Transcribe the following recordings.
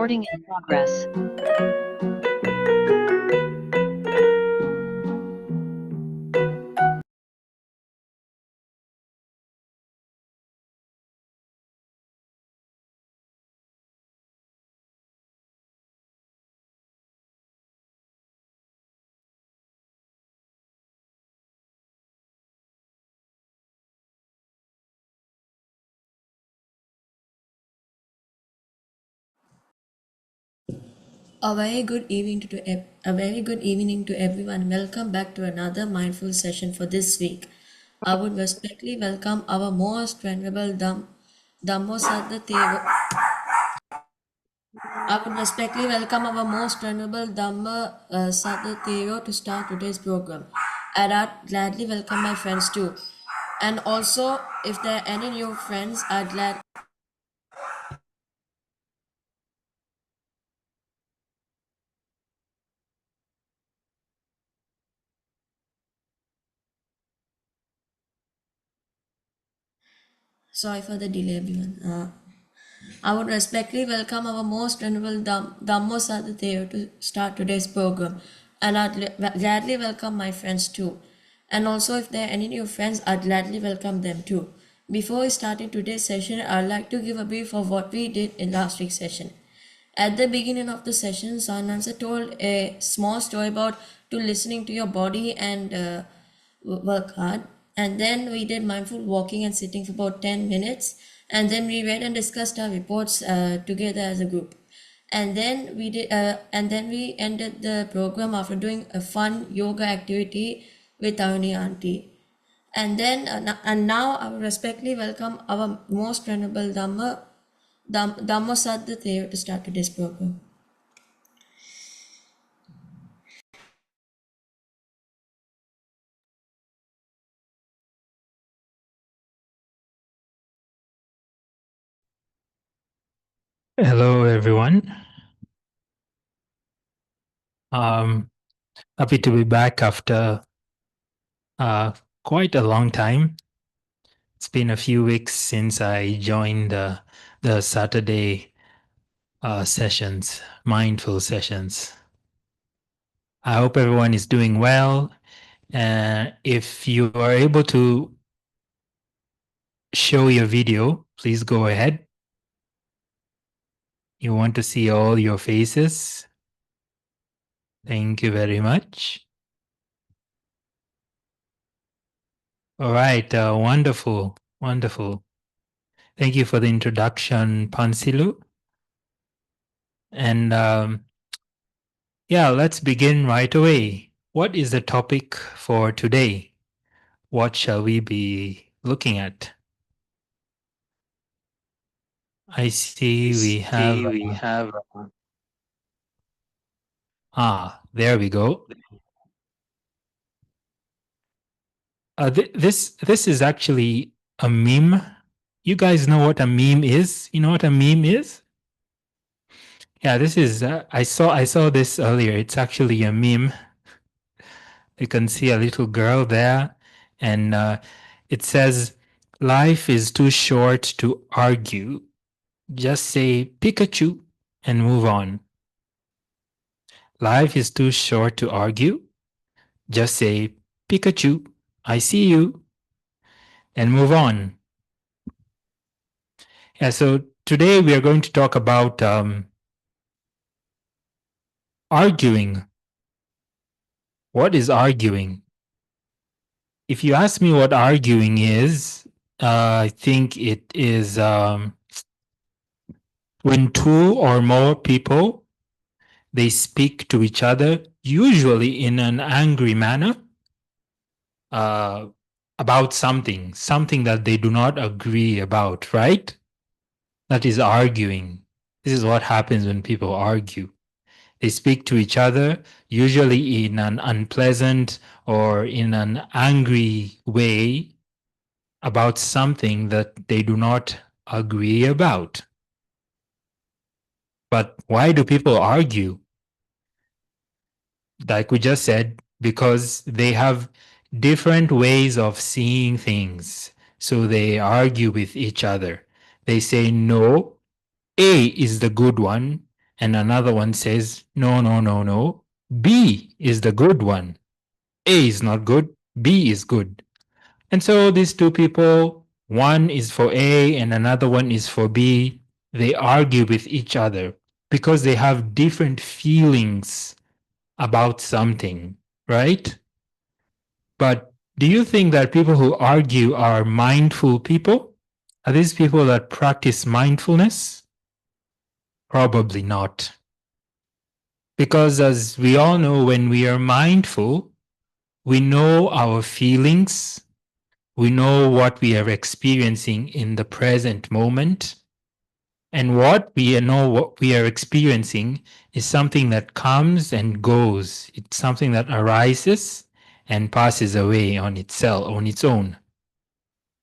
Recording in progress. A very good evening to everyone. Welcome back to another mindful session for this week. I would respectfully welcome our most venerable Dhammosatha Thevo. I would respectfully welcome our most venerable Sadha Theo to start today's program. And I'd gladly welcome my friends too. And also, if there are any new friends, I'd glad. Sorry for the delay, everyone. I would respectfully welcome our most venerable Dhammosatha Theo to start today's program, and gladly welcome my friends too. And also, if there are any new friends, I'd gladly welcome them too. Before we start today's session, I'd like to give a brief of what we did in last week's session. At the beginning of the session, Sanansa told a small story about to listening to your body and work hard. And then we did mindful walking and sitting for about 10 minutes. And then we read and discussed our reports together as a group. And then we ended the program after doing a fun yoga activity with Aruni auntie. And now I would respectfully welcome our most venerable Dhammosadha Theo to start today's program. Hello, everyone. Happy to be back after quite a long time. It's been a few weeks since I joined the Saturday sessions, mindful sessions. I hope everyone is doing well. If you are able to show your video, please go ahead. You want to see all your faces? Thank you very much. All right, wonderful, wonderful. Thank you for the introduction, Pansilu. And yeah, let's begin right away. What is the topic for today? What shall we be looking at? I see we have. There we go. This is actually a meme. You guys know what a meme is? You know what a meme is? Yeah, this is. I saw this earlier. It's actually a meme. You can see a little girl there, and it says, "Life is too short to argue. Just say Pikachu and move on." Life is too short to argue. Just say Pikachu, I see you, and move on. Yeah, so today we are going to talk about arguing. What is arguing? If you ask me what arguing is, I think it is when two or more people, they speak to each other, usually in an angry manner, about something that they do not agree about, right? That is arguing. This is what happens when people argue. They speak to each other, usually in an unpleasant or in an angry way, about something that they do not agree about. But why do people argue? Like we just said, because they have different ways of seeing things. So they argue with each other. They say, no, A is the good one, and another one says, no, no, no, no, B is the good one. A is not good, B is good. And so these two people, one is for A and another one is for B, they argue with each other because they have different feelings about something, right? But do you think that people who argue are mindful people? Are these people that practice mindfulness? Probably not. Because as we all know, when we are mindful, we know our feelings, we know what we are experiencing in the present moment, and what we are experiencing is something that comes and goes. It's something that arises and passes away on itself, on its own.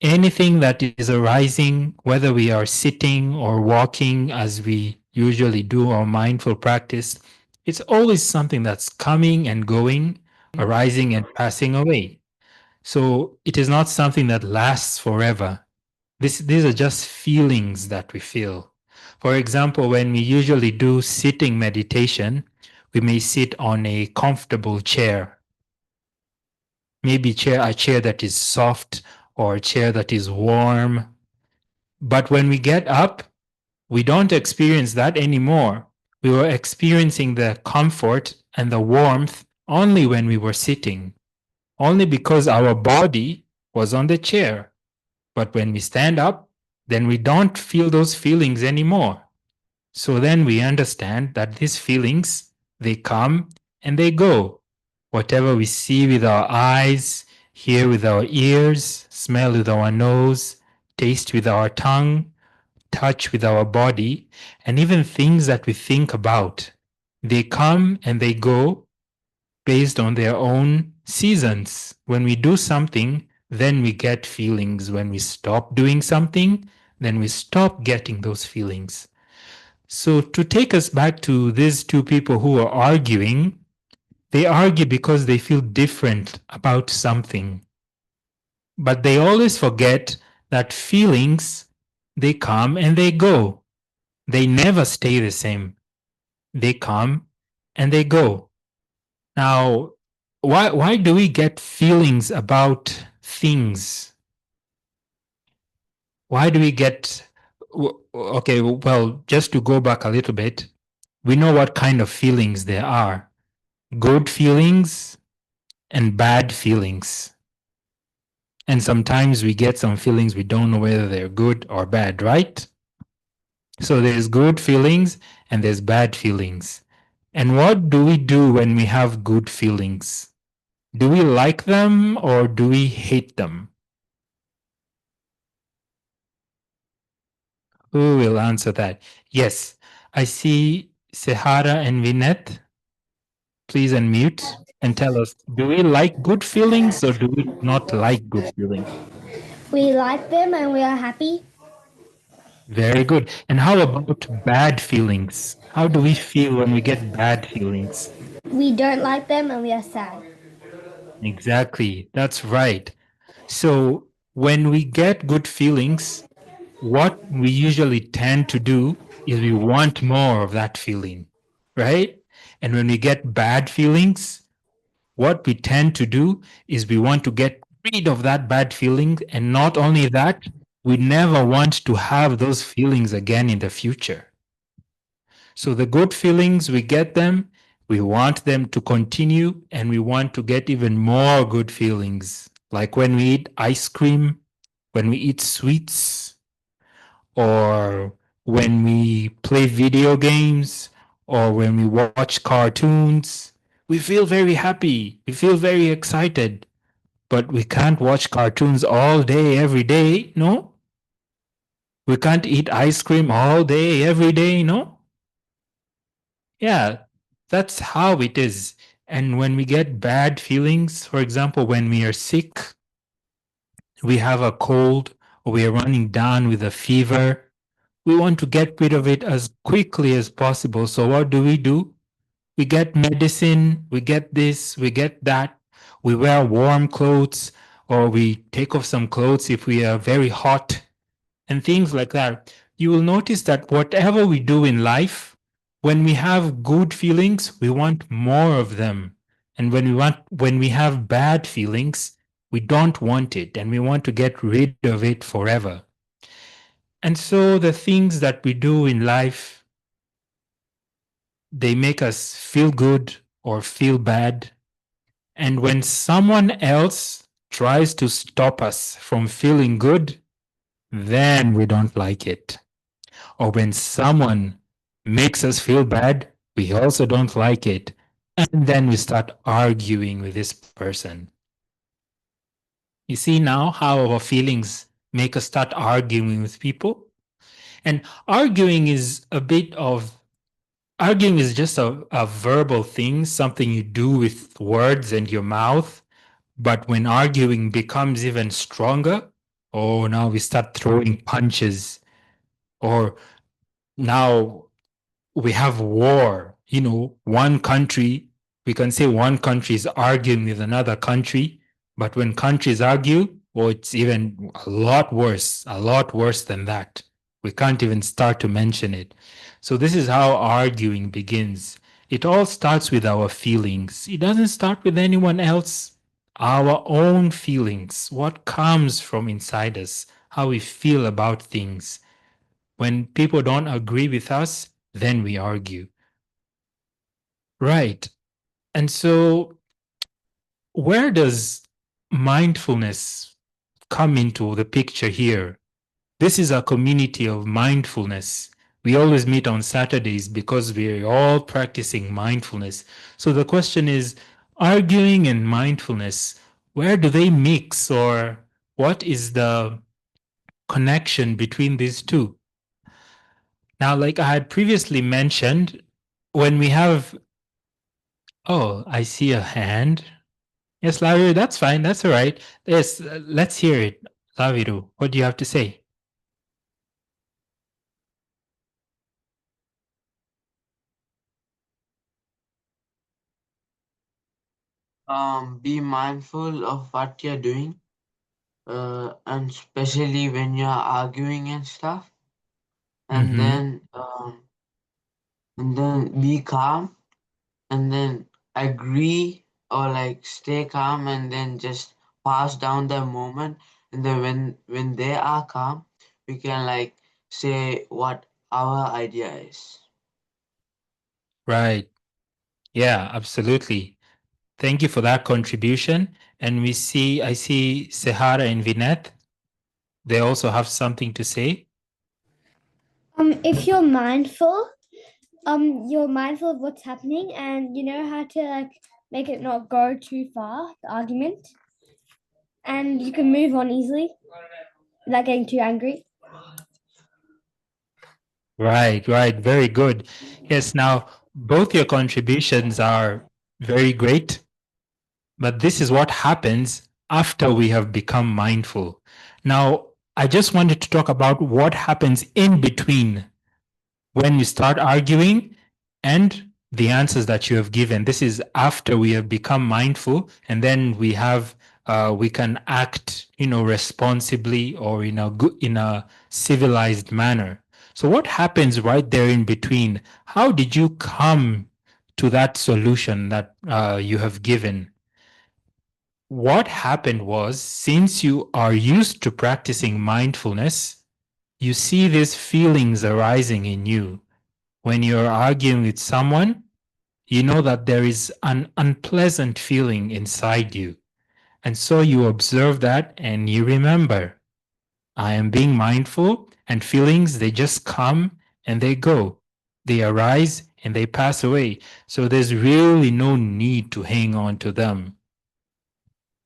Anything that is arising, whether we are sitting or walking as we usually do our mindful practice, it's always something that's coming and going, arising and passing away. So it is not something that lasts forever. These are just feelings that we feel. For example, when we usually do sitting meditation, we may sit on a comfortable chair, maybe a chair that is soft or a chair that is warm. But when we get up, we don't experience that anymore. We were experiencing the comfort and the warmth only when we were sitting, only because our body was on the chair. But when we stand up, then we don't feel those feelings anymore. So then we understand that these feelings, they come and they go. Whatever we see with our eyes, hear with our ears, smell with our nose, taste with our tongue, touch with our body, and even things that we think about, they come and they go based on their own seasons. When we do something, then we get feelings. When we stop doing something, then we stop getting those feelings. So, to take us back to these two people who are arguing, they argue because they feel different about something. But they always forget that feelings, they come and they go. They never stay the same. They come and they go. Now, why do we get feelings about things? Why do we get okay, well, just to go back a little bit, we know what kind of feelings there are. Good feelings and bad feelings. And sometimes we get some feelings we don't know whether they're good or bad, right? So there's good feelings and there's bad feelings. And what do we do when we have good feelings? Do we like them or do we hate them? Who will answer that? Yes, I see Sehara and Vinette. Please unmute and tell us, do we like good feelings or do we not like good feelings? We like them and we are happy. Very good. And how about bad feelings? How do we feel when we get bad feelings? We don't like them and we are sad. Exactly. That's right. So when we get good feelings, what we usually tend to do is we want more of that feeling, right? And when we get bad feelings, what we tend to do is we want to get rid of that bad feeling. And not only that, we never want to have those feelings again in the future. So the good feelings, we get them, we want them to continue, and we want to get even more good feelings. Like when we eat ice cream, when we eat sweets, or when we play video games, or when we watch cartoons, we feel very happy, we feel very excited. But we can't watch cartoons all day, every day, no? We can't eat ice cream all day, every day, no? Yeah, that's how it is. And when we get bad feelings, for example, when we are sick, we have a cold, or we are running down with a fever, we want to get rid of it as quickly as possible. So what do? We get medicine, we get this, we get that. We wear warm clothes, or we take off some clothes if we are very hot, and things like that. You will notice that whatever we do in life, When we have good feelings, we want more of them. And when we have bad feelings, we don't want it and we want to get rid of it forever. And so the things that we do in life, they make us feel good or feel bad. And when someone else tries to stop us from feeling good, then we don't like it. Or when someone makes us feel bad, we also don't like it. And then we start arguing with this person. You see now how our feelings make us start arguing with people? And arguing is just a verbal thing, something you do with words and your mouth. But when arguing becomes even stronger, oh, now we start throwing punches. Or now we have war. One country, we can say one country is arguing with another country, but when countries argue, well, it's even a lot worse than that. We can't even start to mention it. So this is how arguing begins. It all starts with our feelings. It doesn't start with anyone else. Our own feelings, what comes from inside us, how we feel about things. When people don't agree with us, then we argue. Right. And so, where does mindfulness come into the picture here? This is a community of mindfulness. We always meet on Saturdays because we're all practicing mindfulness. So the question is, arguing and mindfulness, where do they mix, or what is the connection between these two? Now, like I had previously mentioned, when we have, oh, I see a hand. Yes, Laviru, that's fine. That's all right. Yes, let's hear it. Laviru, what do you have to say? Be mindful of what you're doing, and especially when you're arguing and stuff. And Mm-hmm. then be calm, and then agree or like stay calm, and then just pass down the moment. And then when they are calm, we can like say what our idea is. Right. Yeah, absolutely. Thank you for that contribution. And I see Sehara and Vineth. They also have something to say. If you're mindful of what's happening, and you know how to like make it not go too far, the argument, and you can move on easily without getting too angry. Right, right. Very good. Yes, now both your contributions are very great, but this is what happens after we have become mindful. Now, I just wanted to talk about what happens in between when we start arguing and the answers that you have given. This is after we have become mindful, and then we can act, responsibly or in a civilized manner. So what happens right there in between? How did you come to that solution that you have given? What happened was, since you are used to practicing mindfulness, you see these feelings arising in you. When you're arguing with someone, you know that there is an unpleasant feeling inside you. And so you observe that and you remember, I am being mindful, and feelings, they just come and they go. They arise and they pass away. So there's really no need to hang on to them.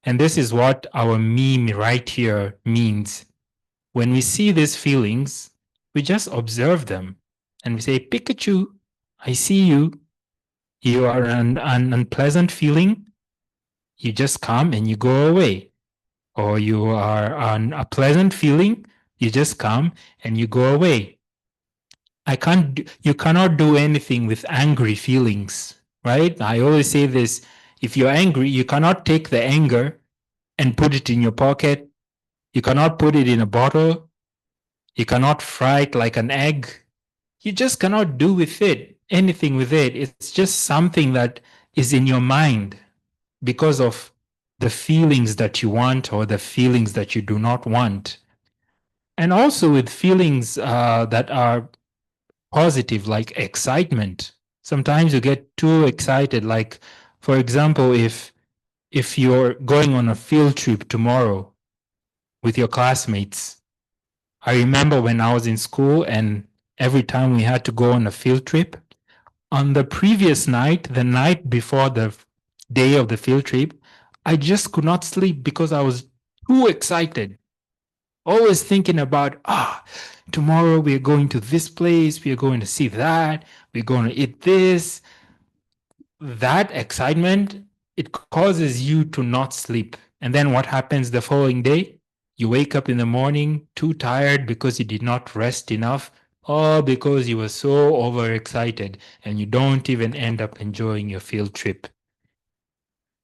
And this is what our meme right here means. When we see these feelings, we just observe them and we say, Pikachu, I see you. You are an unpleasant feeling. You just come and you go away. Or you are on a pleasant feeling. You just come and you go away. You cannot do anything with angry feelings, right? I always say this. If you're angry, you cannot take the anger and put it in your pocket. You cannot put it in a bottle. You cannot fry it like an egg. You just cannot do with it anything with it. It's just something that is in your mind because of the feelings that you want or the feelings that you do not want. And also with feelings that are positive, like excitement. Sometimes you get too excited. Like, for example, if you're going on a field trip tomorrow with your classmates. I remember when I was in school and every time we had to go on a field trip, on the previous night, the night before the day of the field trip, I just could not sleep because I was too excited. Always thinking about, tomorrow we are going to this place, we are going to see that, we're going to eat this. That excitement, it causes you to not sleep. And then what happens the following day? You wake up in the morning too tired because you did not rest enough, or because you were so overexcited and you don't even end up enjoying your field trip.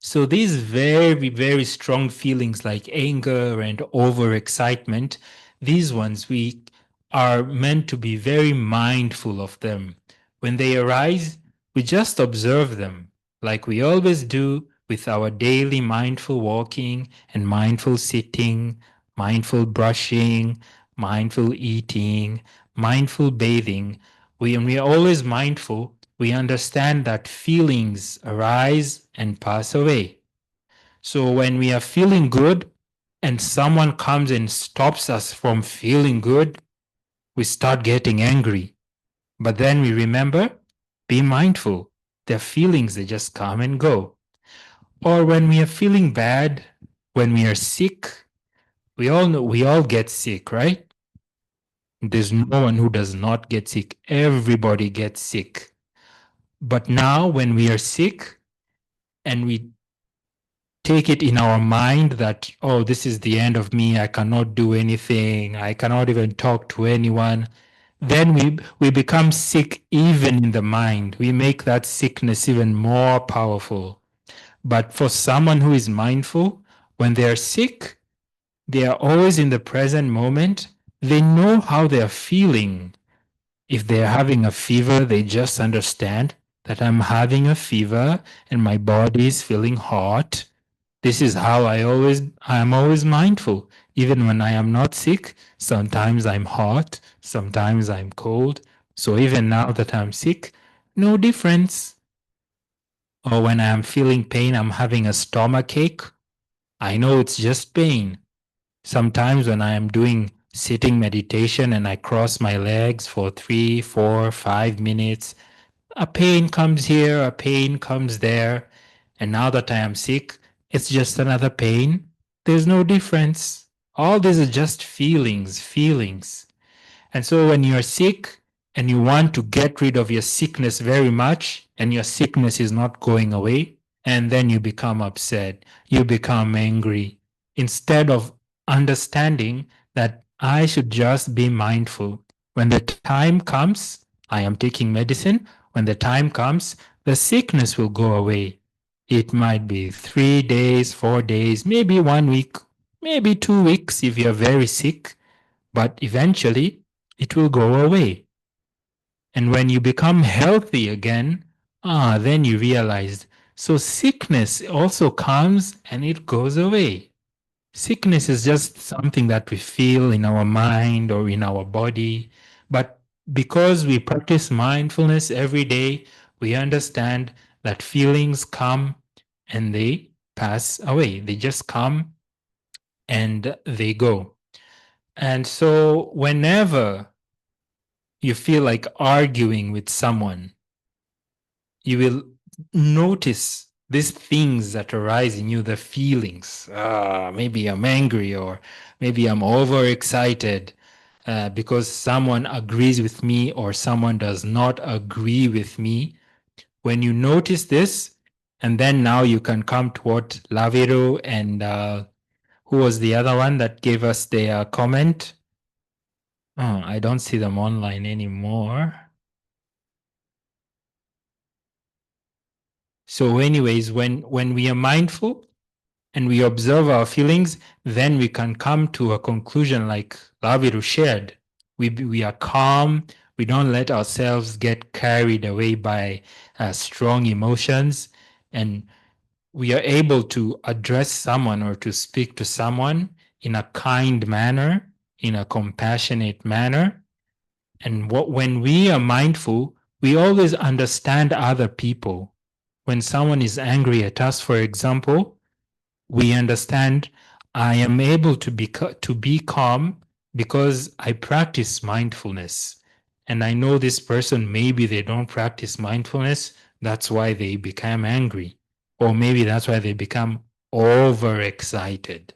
So these very, very strong feelings like anger and overexcitement, these ones we are meant to be very mindful of them. When they arise, we just observe them, like we always do with our daily mindful walking and mindful sitting, mindful brushing, mindful eating, mindful bathing. When we are always mindful, we understand that feelings arise and pass away. So when we are feeling good and someone comes and stops us from feeling good, we start getting angry. But then we remember, be mindful. Their feelings, they just come and go. Or when we are feeling bad, when we are sick, we all know we all get sick, right? There's no one who does not get sick. Everybody gets sick. But now when we are sick and we take it in our mind that, oh, this is the end of me, I cannot do anything, I cannot even talk to anyone, then we become sick even in the mind. We make that sickness even more powerful. But for someone who is mindful, when they are sick, they are always in the present moment. They know how they are feeling. If they're having a fever, they just understand that I'm having a fever and my body is feeling hot. This is how I am always mindful. Even when I am not sick, sometimes I'm hot, sometimes I'm cold. So even now that I'm sick, no difference. Or when I am feeling pain, I'm having a stomach ache. I know it's just pain. Sometimes when I am doing sitting meditation and I cross my legs for 3, 4, 5 minutes, a pain comes here, a pain comes there. And now that I am sick, it's just another pain. There's no difference. All these are just feelings. And so when you're sick and you want to get rid of your sickness very much, and your sickness is not going away, and then you become upset, you become angry, instead of understanding that I should just be mindful. When the time comes, I am taking medicine. When the time comes, the sickness will go away. It might be 3 days, 4 days, maybe 1 week, maybe 2 weeks if you're very sick, but eventually it will go away. And when you become healthy again, then you realize, so sickness also comes and it goes away. Sickness is just something that we feel in our mind or in our body. But because we practice mindfulness every day, we understand that feelings come and they pass away. They just come and they go. And so whenever you feel like arguing with someone, you will notice these things that arise in you, the feelings. Maybe I'm angry, or maybe I'm overexcited because someone agrees with me or someone does not agree with me. When you notice this, and then now you can come to what Lavero and who was the other one that gave us their comment? Oh, I don't see them online anymore. So anyways, when we are mindful and we observe our feelings, then we can come to a conclusion like Laviru shared. We are calm, We don't let ourselves get carried away by strong emotions, and we are able to address someone or to speak to someone in a kind manner, in a compassionate manner. And when we are mindful, we always understand other people. When someone is angry at us, for example, we understand I am able to be calm because I practice mindfulness. And I know this person, maybe they don't practice mindfulness, that's why they become angry. Or maybe that's why they become overexcited.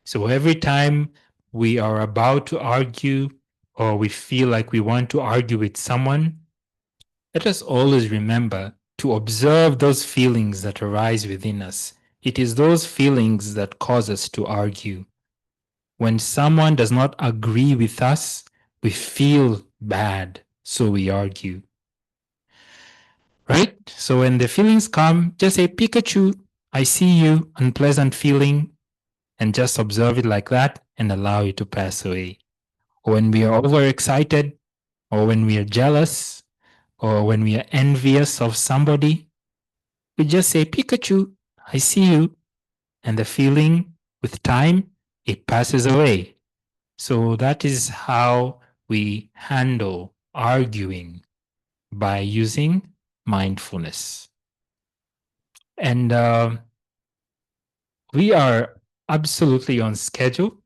So every time we are about to argue or we feel like we want to argue with someone, let us always remember to observe those feelings that arise within us. It is those feelings that cause us to argue. When someone does not agree with us, we feel bad, so we argue. Right? So when the feelings come, just say, Pikachu, I see you, unpleasant feeling, and just observe it like that and allow it to pass away. Or when we are overexcited, or when we are jealous, or when we are envious of somebody, we just say, Pikachu, I see you. And the feeling, with time, it passes away. So that is how we handle arguing, by using mindfulness. And we are absolutely on schedule.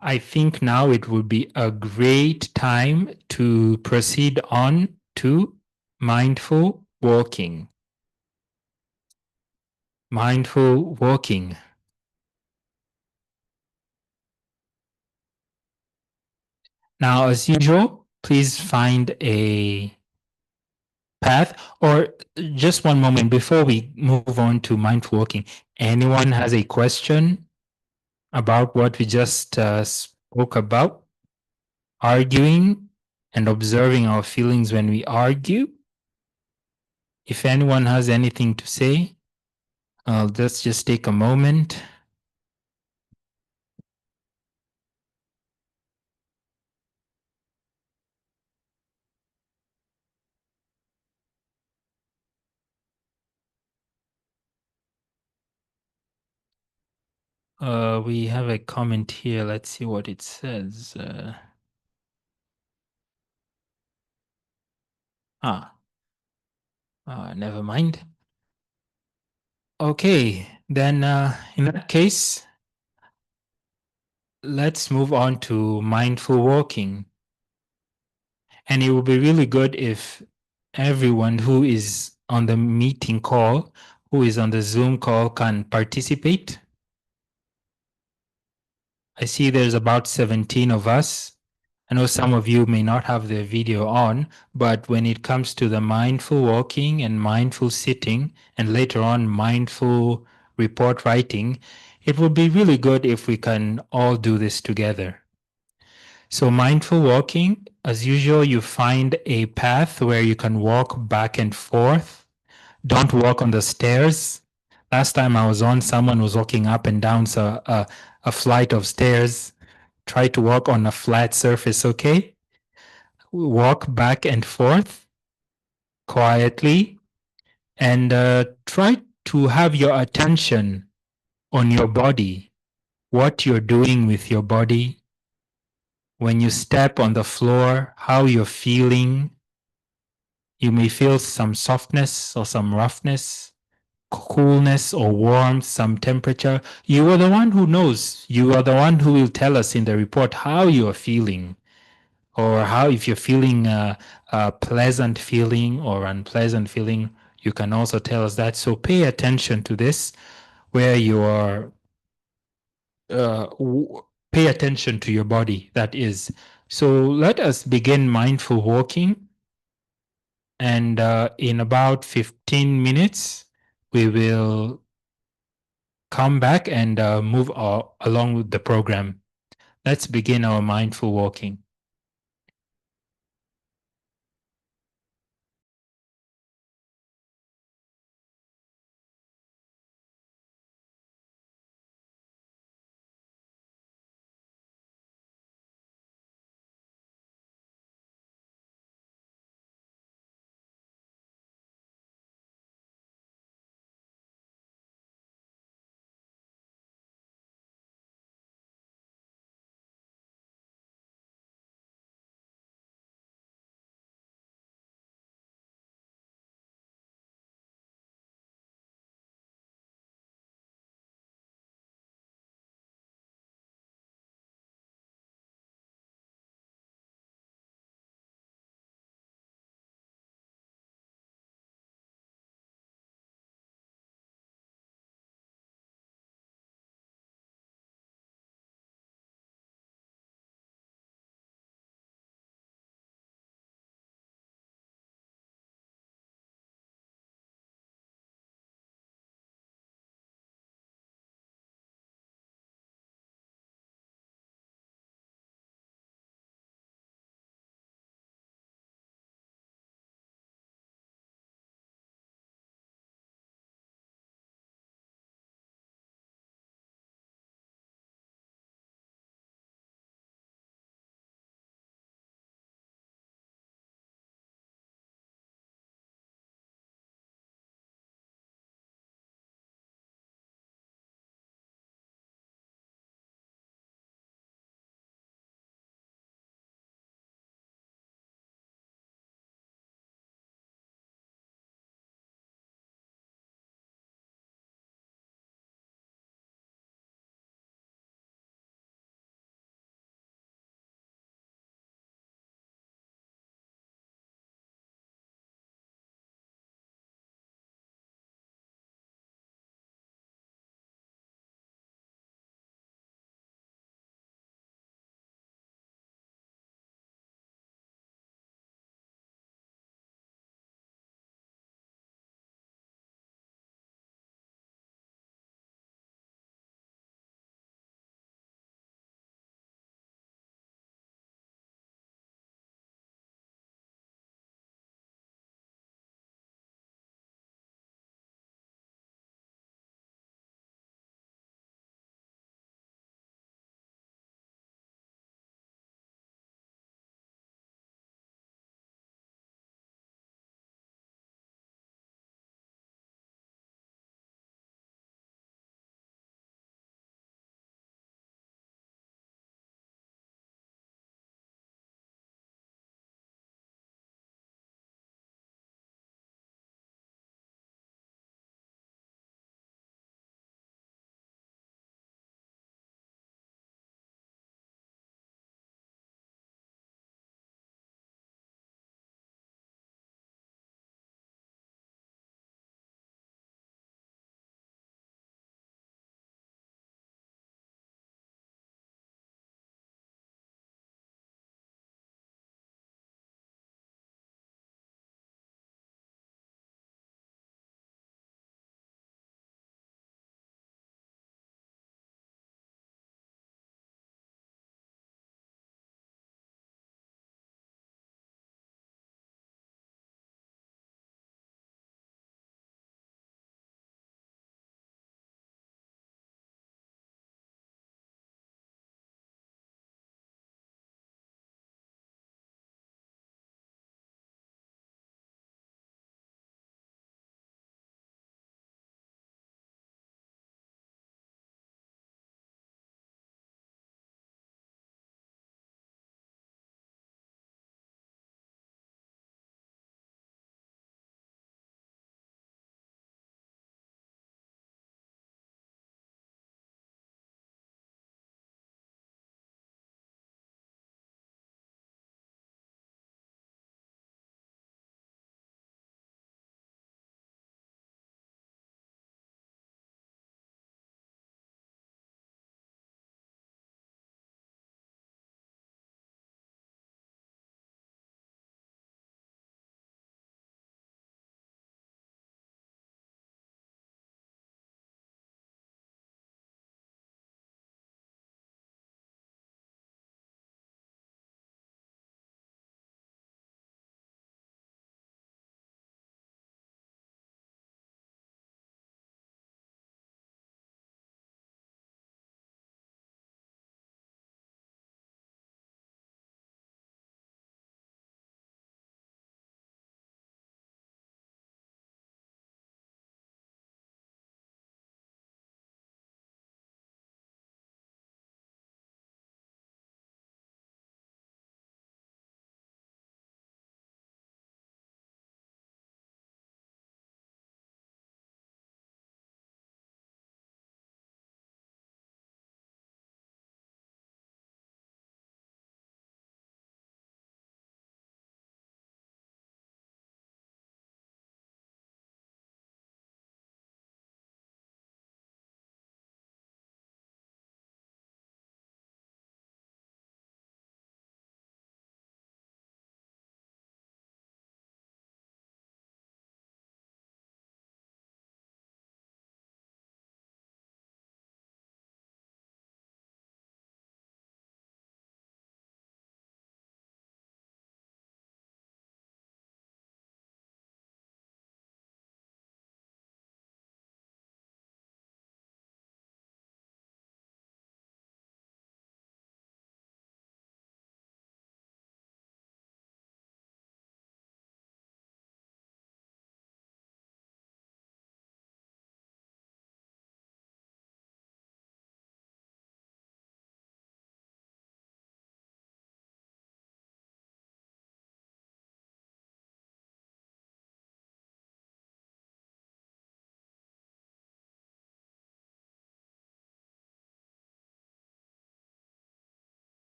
I think now it would be a great time to proceed on to mindful walking. Mindful walking. Now, as usual, please find a path, or just one moment before we move on to mindful walking. Anyone has a question about what we just spoke about? Arguing and observing our feelings when we argue. If anyone has anything to say, let's just take a moment. We have a comment here. Let's see what it says. Never mind. Okay, then in that case, let's move on to mindful walking. And it would be really good if everyone who is on the meeting call, who is on the Zoom call, can participate. I see there's about 17 of us. I know some of you may not have the video on, but when it comes to the mindful walking and mindful sitting, and later on mindful report writing, it would be really good if we can all do this together. So mindful walking, as usual, you find a path where you can walk back and forth. Don't walk on the stairs. Last time I was on, someone was walking up and down a flight of stairs. Try to walk on a flat surface, okay? Walk back and forth quietly, and try to have your attention on your body, what you're doing with your body. When you step on the floor, how you're feeling. You may feel some softness or some roughness, coolness or warmth, some temperature. You are the one who knows. You are the one who will tell us in the report how you are feeling, or how, if you're feeling a pleasant feeling or unpleasant feeling, you can also tell us that. So pay attention to this, where you are, pay attention to your body, that is. So let us begin mindful walking. And in about 15 minutes, we will come back and move along with the program. Let's begin our mindful walking.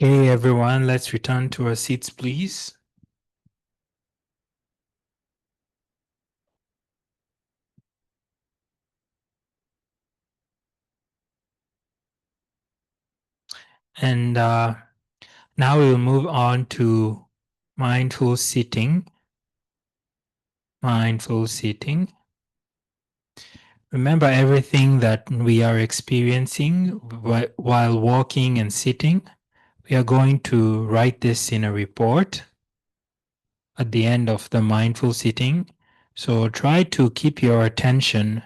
Okay, everyone, let's return to our seats, please. And now we'll move on to mindful sitting. Mindful sitting. Remember everything that we are experiencing while walking and sitting. We are going to write this in a report at the end of the mindful sitting. So try to keep your attention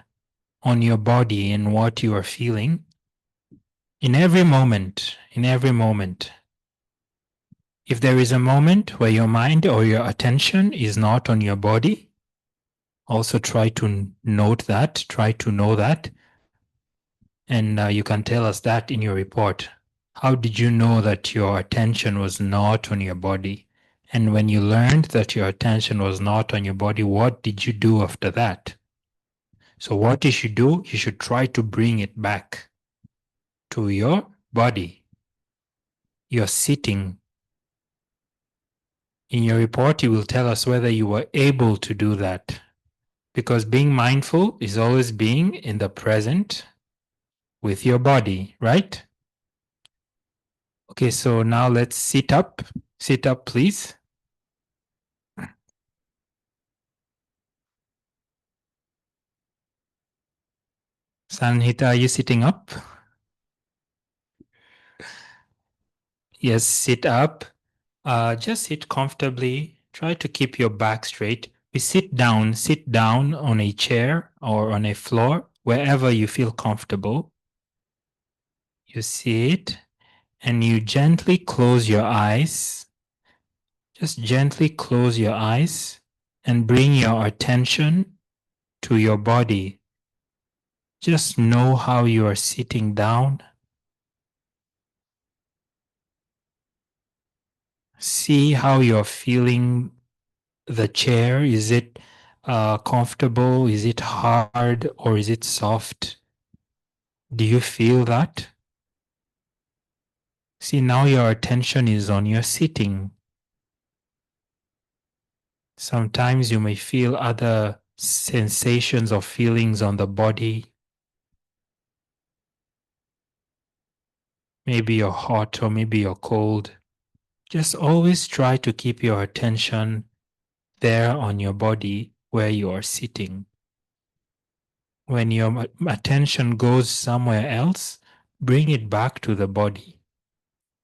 on your body and what you are feeling in every moment, in every moment. If there is a moment where your mind or your attention is not on your body, also try to note that, try to know that, and you can tell us that in your report. How did you know that your attention was not on your body? And when you learned that your attention was not on your body, what did you do after that? So what you should do, you should try to bring it back to your body. You're sitting. In your report, you will tell us whether you were able to do that. Because being mindful is always being in the present with your body, right? Okay, so now let's sit up. Sit up, please. Sanhita, are you sitting up? Yes, sit up. Just sit comfortably. Try to keep your back straight. We sit down on a chair or on a floor, wherever you feel comfortable. You sit and you gently close your eyes. Just gently close your eyes and bring your attention to your body. Just know how you are sitting down. See how you're feeling the chair. Is it comfortable? Is it hard or is it soft? Do you feel that? See, now your attention is on your sitting. Sometimes you may feel other sensations or feelings on the body. Maybe you're hot or maybe you're cold. Just always try to keep your attention there on your body where you are sitting. When your attention goes somewhere else, bring it back to the body.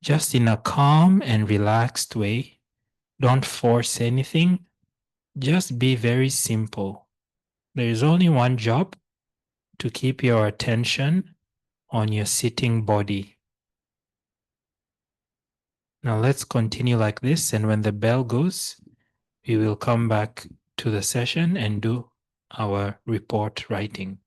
Just in a calm and relaxed way. Don't force anything. Just be very simple. There is only one job: to keep your attention on your sitting body. Now let's continue like this, and when the bell goes, we will come back to the session and do our report writing.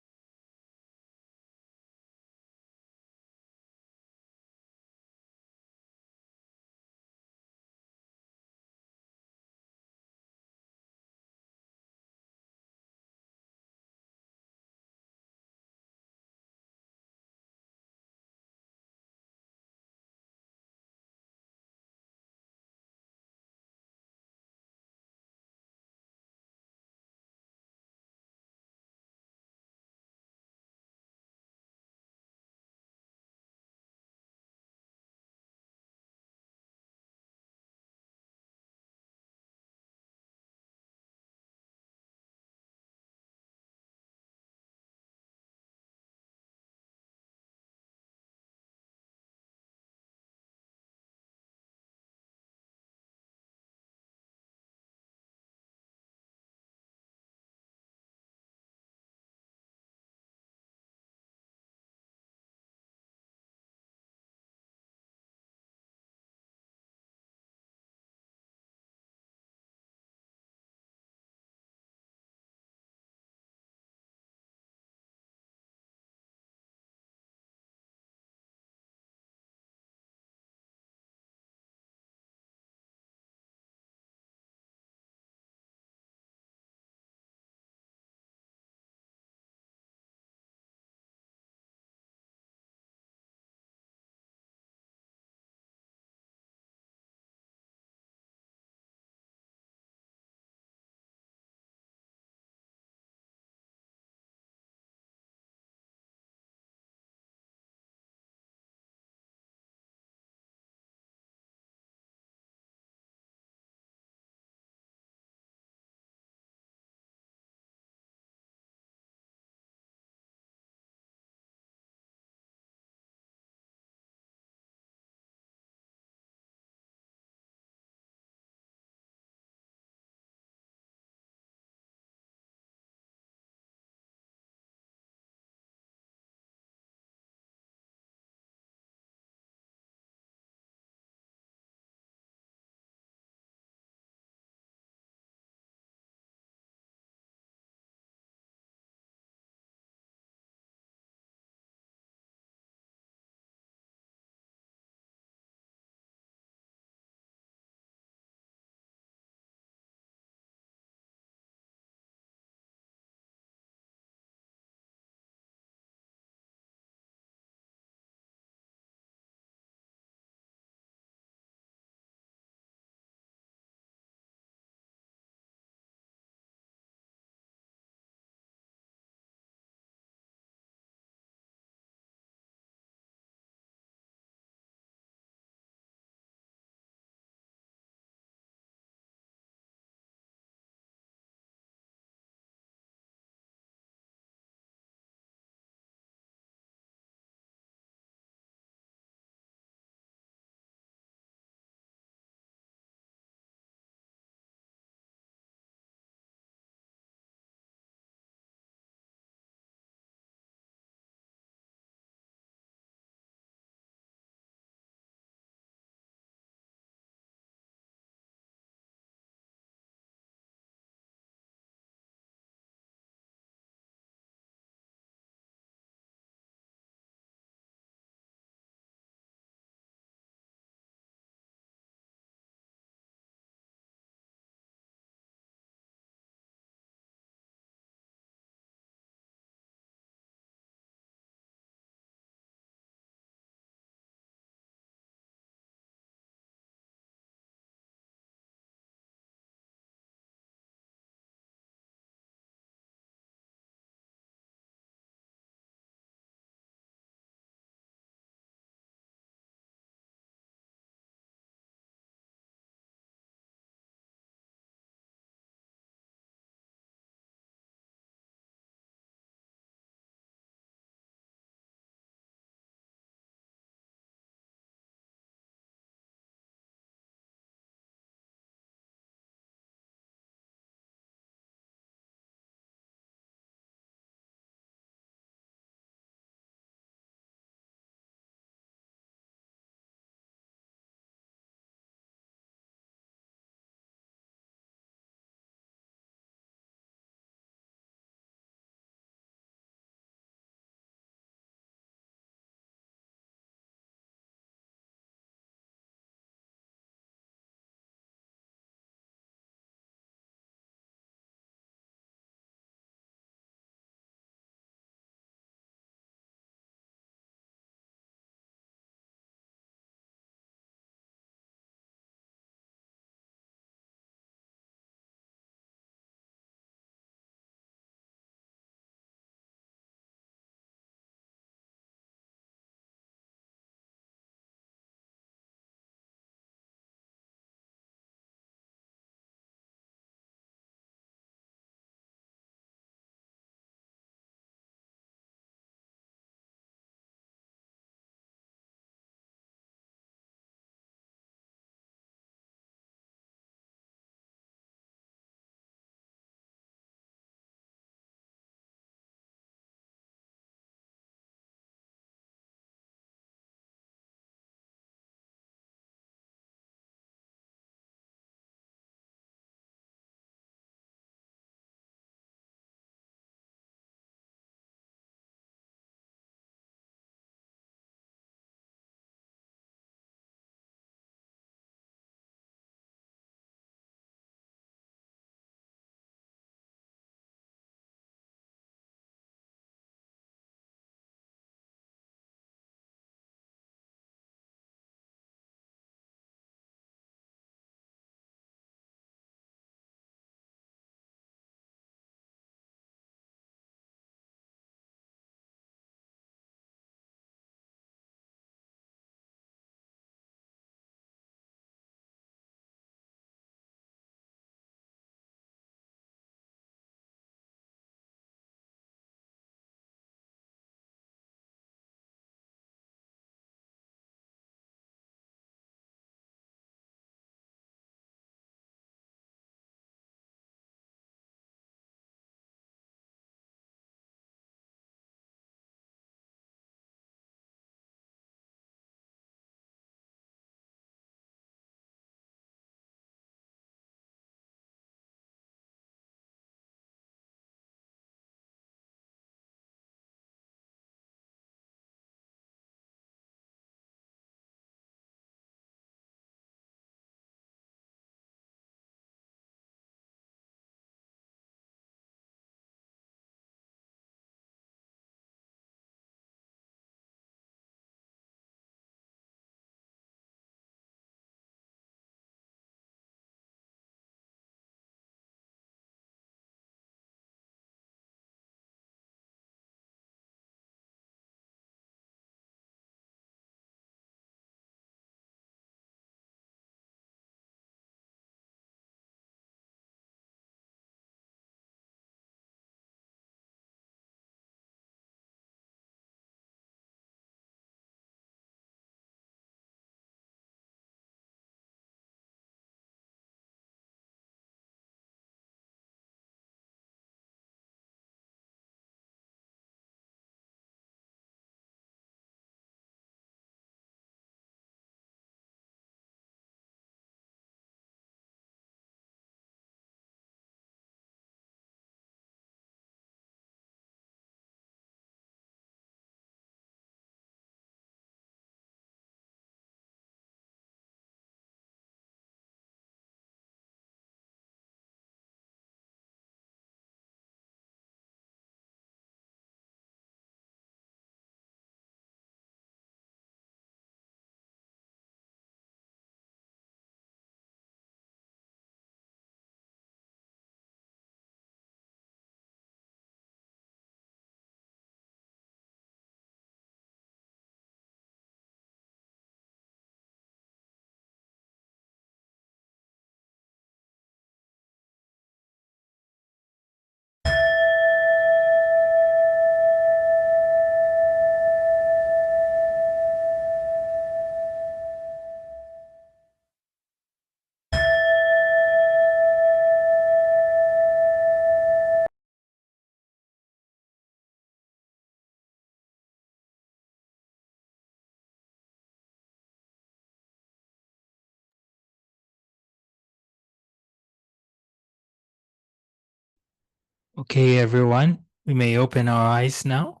Okay, everyone, we may open our eyes now.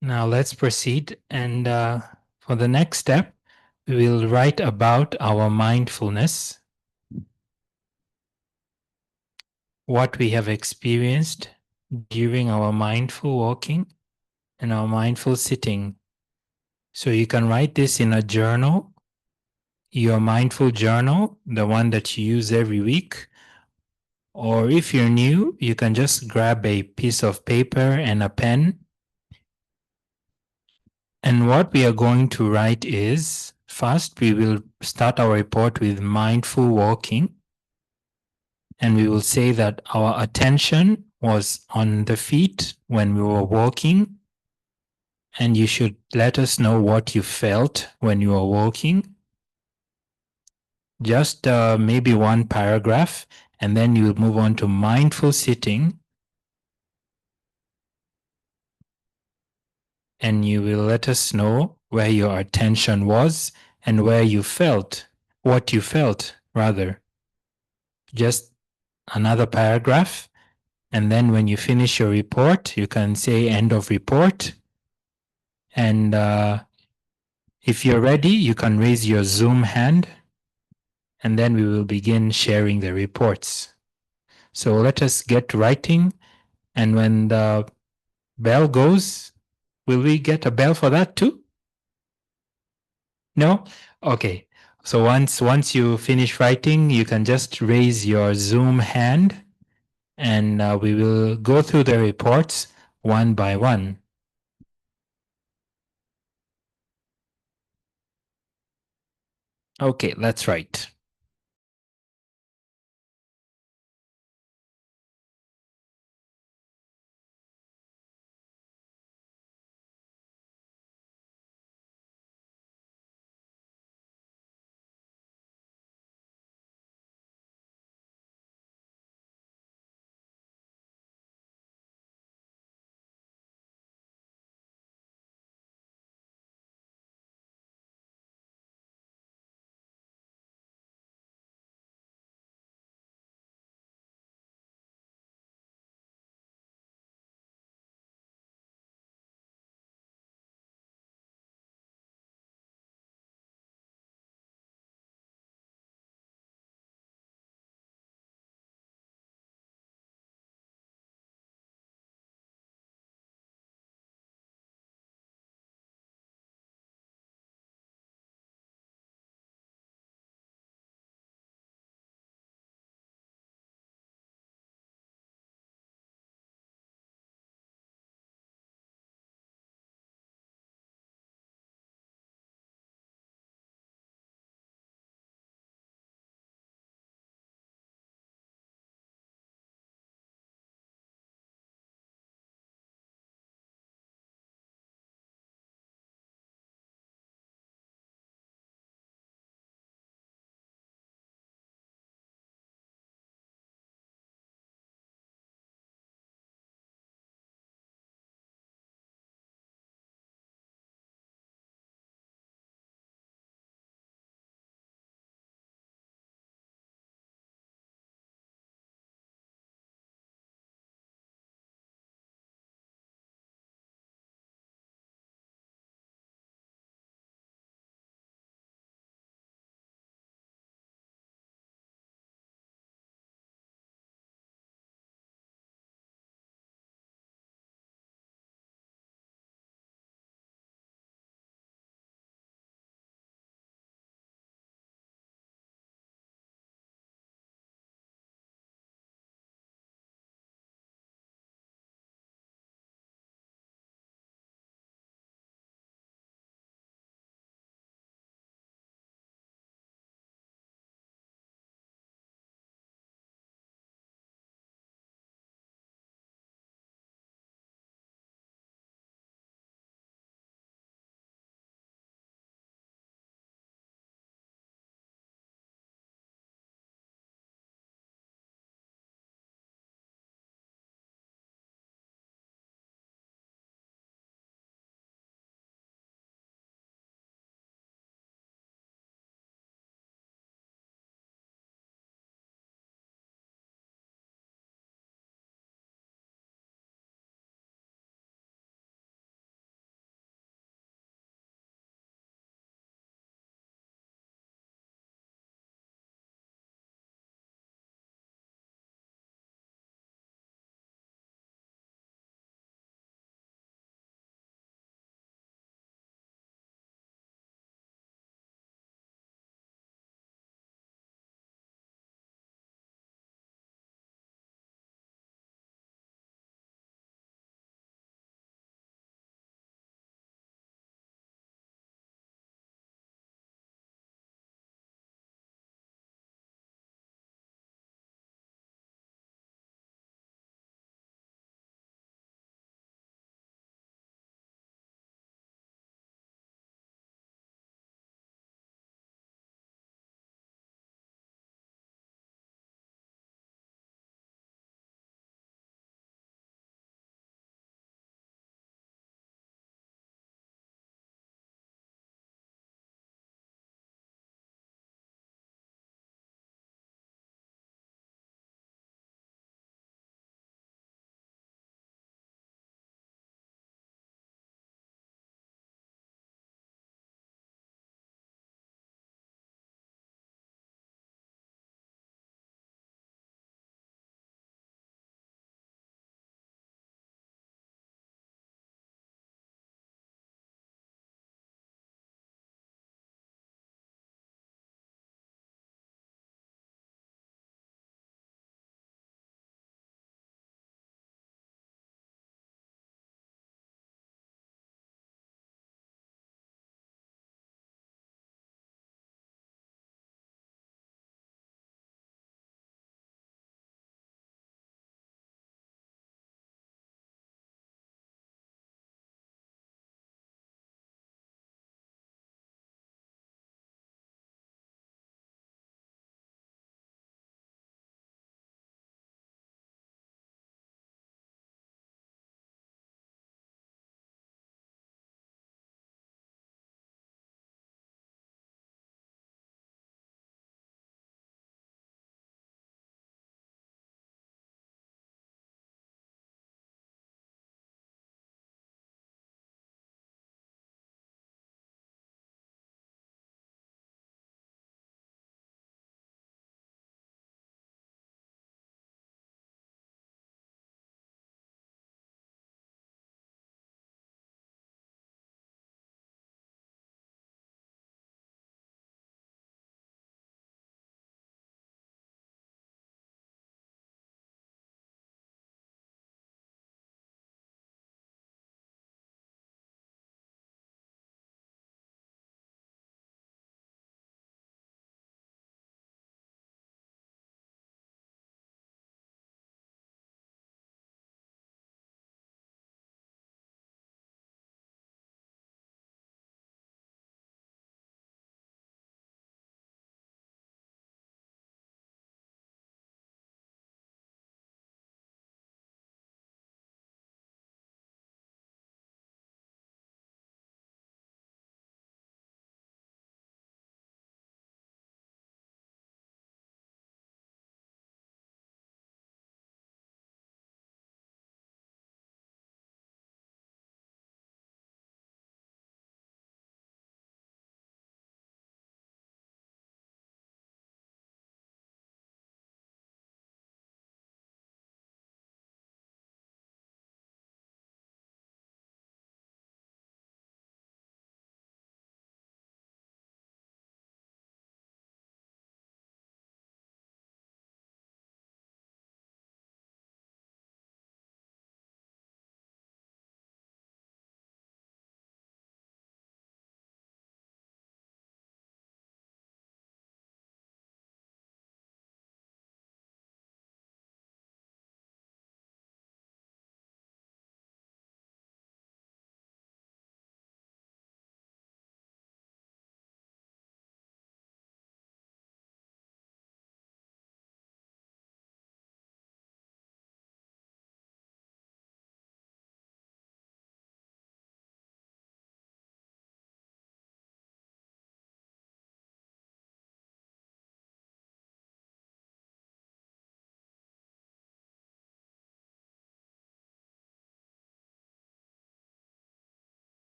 Now let's proceed, and for the next step, we will write about our mindfulness, what we have experienced during our mindful walking and our mindful sitting. So you can write this in a journal, your mindful journal, the one that you use every week. Or if you're new, you can just grab a piece of paper and a pen. And what we are going to write is, first we will start our report with mindful walking. And we will say that our attention was on the feet when we were walking. And you should let us know what you felt when you were walking. Just maybe one paragraph, and then you'll move on to mindful sitting. And you will let us know where your attention was and where you felt, what you felt, rather. Just another paragraph. And then when you finish your report, you can say end of report. And if you're ready, you can raise your Zoom hand. And then we will begin sharing the reports. So let us get writing. And when the bell goes, will we get a bell for that too? No? Okay. So once you finish writing, you can just raise your Zoom hand and we will go through the reports one by one. Okay, let's write.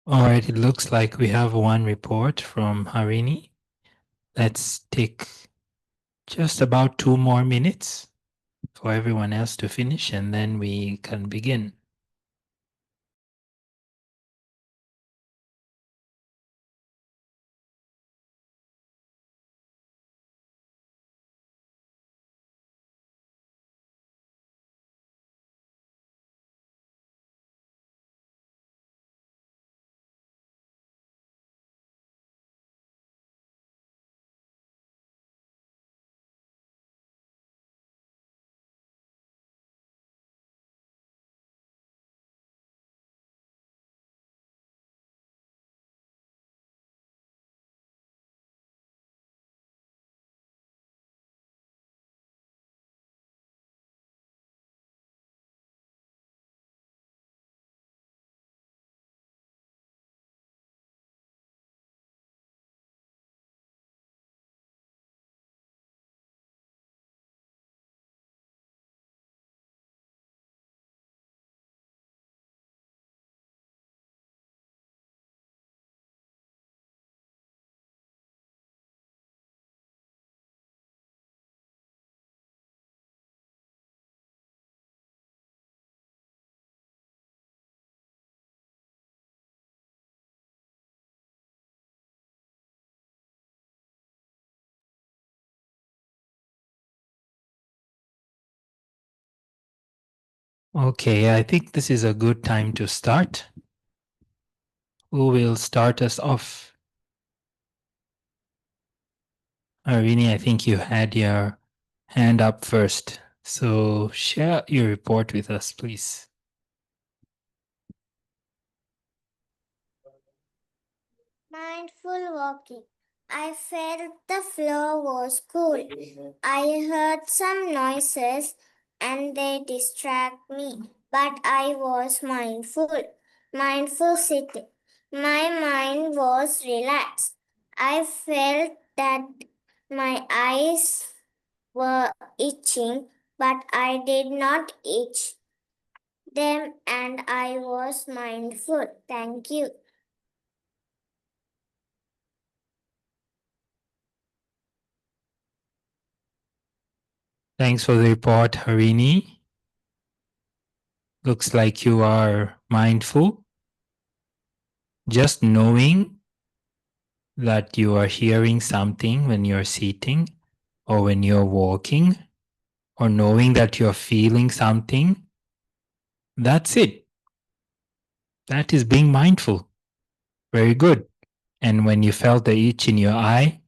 All right, it looks like we have one report from Harini. Let's take just about 2 more minutes for everyone else to finish, and then we can begin. Okay, I think this is a good time to start. Who will start us off? Harini, I think you had your hand up first. So share your report with us, please. Mindful walking. I felt the floor was cool. I heard some noises and they distract me, but I was mindful. Mindful sitting. My mind was relaxed. I felt that my eyes were itching, but I did not itch them and I was mindful. Thank you. Thanks for the report, Harini. Looks like you are mindful. Just knowing that you are hearing something when you're sitting or when you're walking, or knowing that you're feeling something, that's it. That is being mindful. Very good. And when you felt the itch in your eye,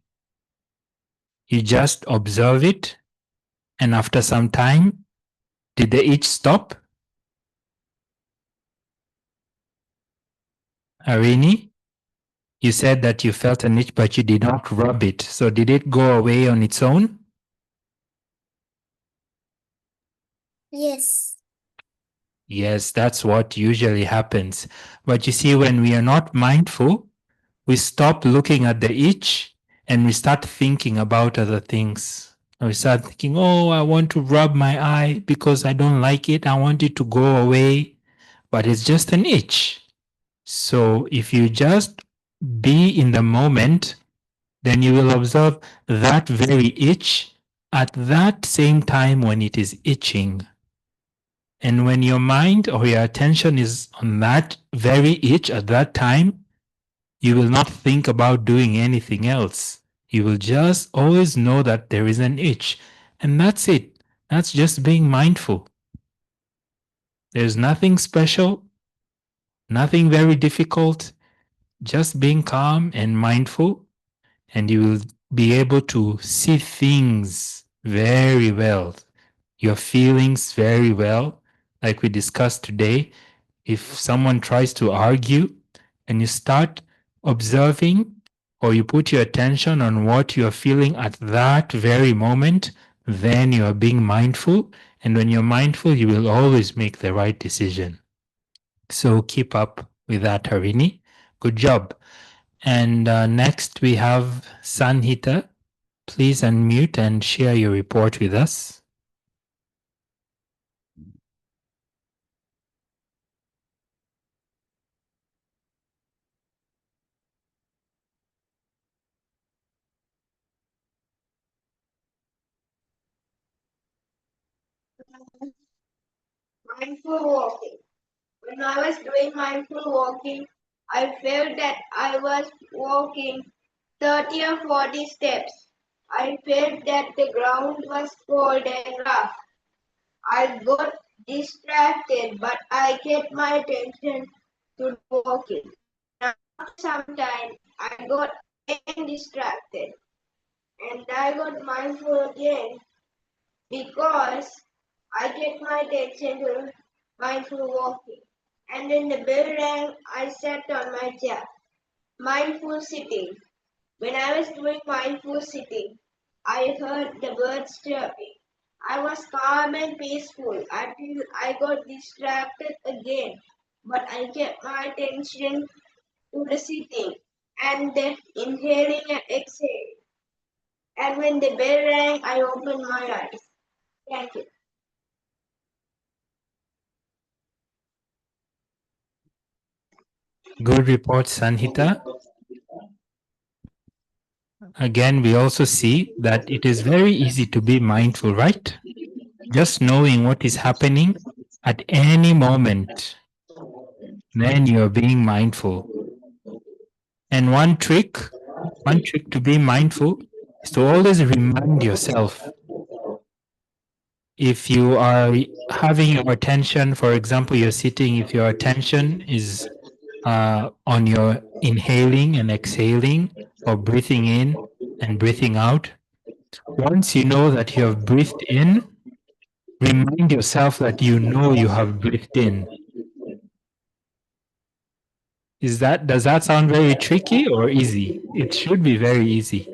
you just observe it, and after some time, did the itch stop? Harini, you said that you felt an itch but you did not rub it. So did it go away on its own? Yes. Yes, that's what usually happens. But you see, when we are not mindful, we stop looking at the itch and we start thinking about other things. We start thinking, oh, I want to rub my eye because I don't like it. I want it to go away. But it's just an itch. So if you just be in the moment, then you will observe that very itch at that same time when it is itching. And when your mind or your attention is on that very itch at that time, you will not think about doing anything else. You will just always know that there is an itch. And that's it. That's just being mindful. There's nothing special, nothing very difficult, just being calm and mindful, and you will be able to see things very well, your feelings very well, like we discussed today. If someone tries to argue and you start observing, or you put your attention on what you are feeling at that very moment, then you are being mindful. And when you're mindful, you will always make the right decision. So keep up with that, Harini. Good job. And next we have Sanhita. Please unmute and share your report with us. Mindful walking. When I was doing mindful walking, I felt that I was walking 30 or 40 steps. I felt that the ground was cold and rough. I got distracted, but I kept my attention to the walking. After some time, I got again distracted, and I got mindful again because I kept my attention to mindful walking. And then the bell rang, I sat on my chair. Mindful sitting. When I was doing mindful sitting, I heard the birds chirping. I was calm and peaceful until I got distracted again, but I kept my attention to the sitting and then inhaling and exhaling. And when the bell rang, I opened my eyes. Thank you. Good report, Sanhita. Again, we also see that it is very easy to be mindful, right? Just knowing what is happening at any moment, then you're being mindful. And one trick to be mindful is to always remind yourself. If you are having your attention, for example, you're sitting, if your attention is on your inhaling and exhaling, or breathing in and breathing out, once you know that you have breathed in, remind yourself that you know you have breathed in. Does that sound very tricky or easy? It should be very easy.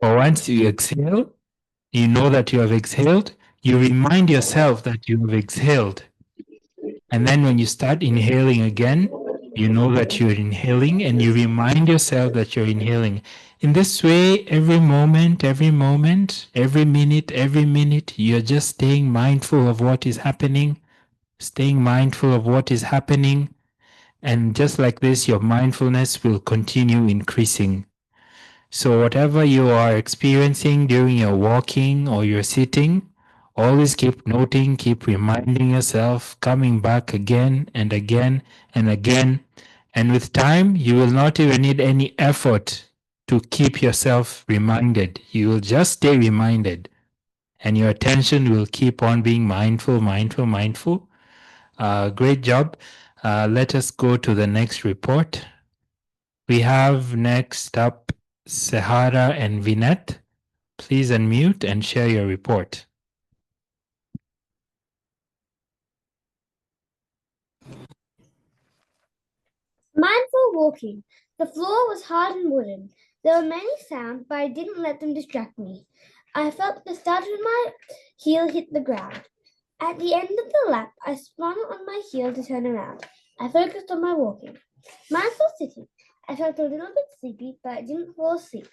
But once you exhale, you know that you have exhaled, you remind yourself that you have exhaled. And then when you start inhaling again, you know that you're inhaling and you remind yourself that you're inhaling. In this way, every moment, every minute, you're just staying mindful of what is happening, And just like this, your mindfulness will continue increasing. So whatever you are experiencing during your walking or your sitting, always keep noting, keep reminding yourself, coming back again and again and again. And with time, you will not even need any effort to keep yourself reminded. You will just stay reminded. And your attention will keep on being mindful. Great job. Let us go to the next report. We have next up Sahara and Vinette. Please unmute and share your report. Mindful walking. The floor was hard and wooden. There were many sounds, but I didn't let them distract me. I felt the start of my heel hit the ground. At the end of the lap, I spun on my heel to turn around. I focused on my walking. Mindful sitting. I felt a little bit sleepy, but I didn't fall asleep.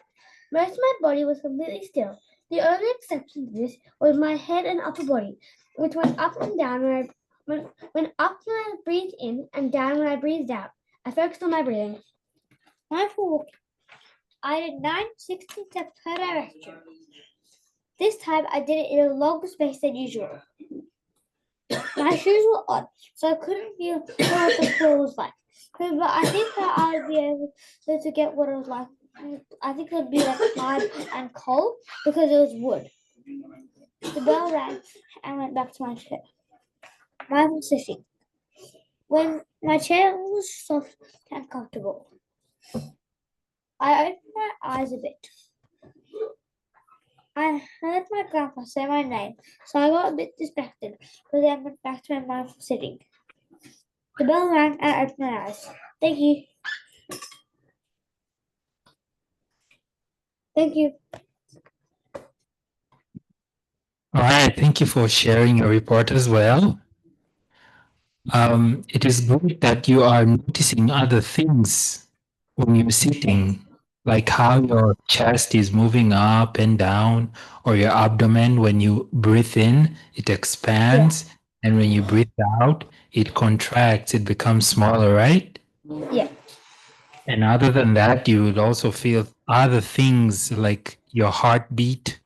Most of my body was completely still. The only exception to this was my head and upper body, which went up and down went up when I breathed in and down when I breathed out. I focused on my breathing. Mindful walking. I did 960 steps per direction. This time I did it in a longer space than usual. My shoes were on, so I couldn't feel what the floor was like. But I think that I would be able to get what it was like. I think it would be like hard and cold because it was wood. The bell rang and went back to my chair. Mindful sitting. When my chair was soft and comfortable, I opened my eyes a bit. I heard my grandpa say my name, so I got a bit distracted, but then went back to my mindful sitting. The bell rang and I opened my eyes. Thank you. Thank you. All right, thank you for sharing your report as well. It is good that you are noticing other things when you're sitting, like how your chest is moving up and down, or your abdomen. When you breathe in, it expands, and when you breathe out, it contracts, it becomes smaller, right? Yeah. And other than that, you will also feel other things like your heartbeat.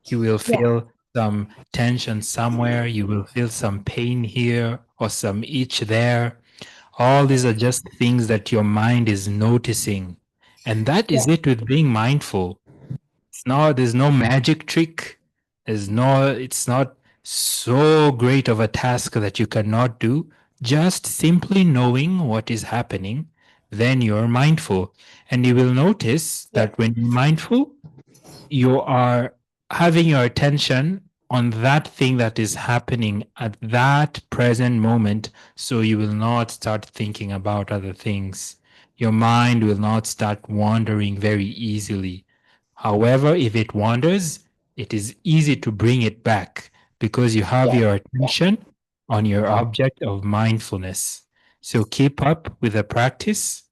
You will feel some tension somewhere, you will feel some pain here or some itch there. All these are just things that your mind is noticing. And that is it with being mindful. There's no magic trick. It's not so great of a task that you cannot do. Just simply knowing what is happening, then you're mindful. And you will notice that when you're mindful, you are having your attention on that thing that is happening at that present moment, so you will not start thinking about other things. Your mind will not start wandering very easily. However, if it wanders, it is easy to bring it back because you have your attention on your object of mindfulness. So keep up with the practice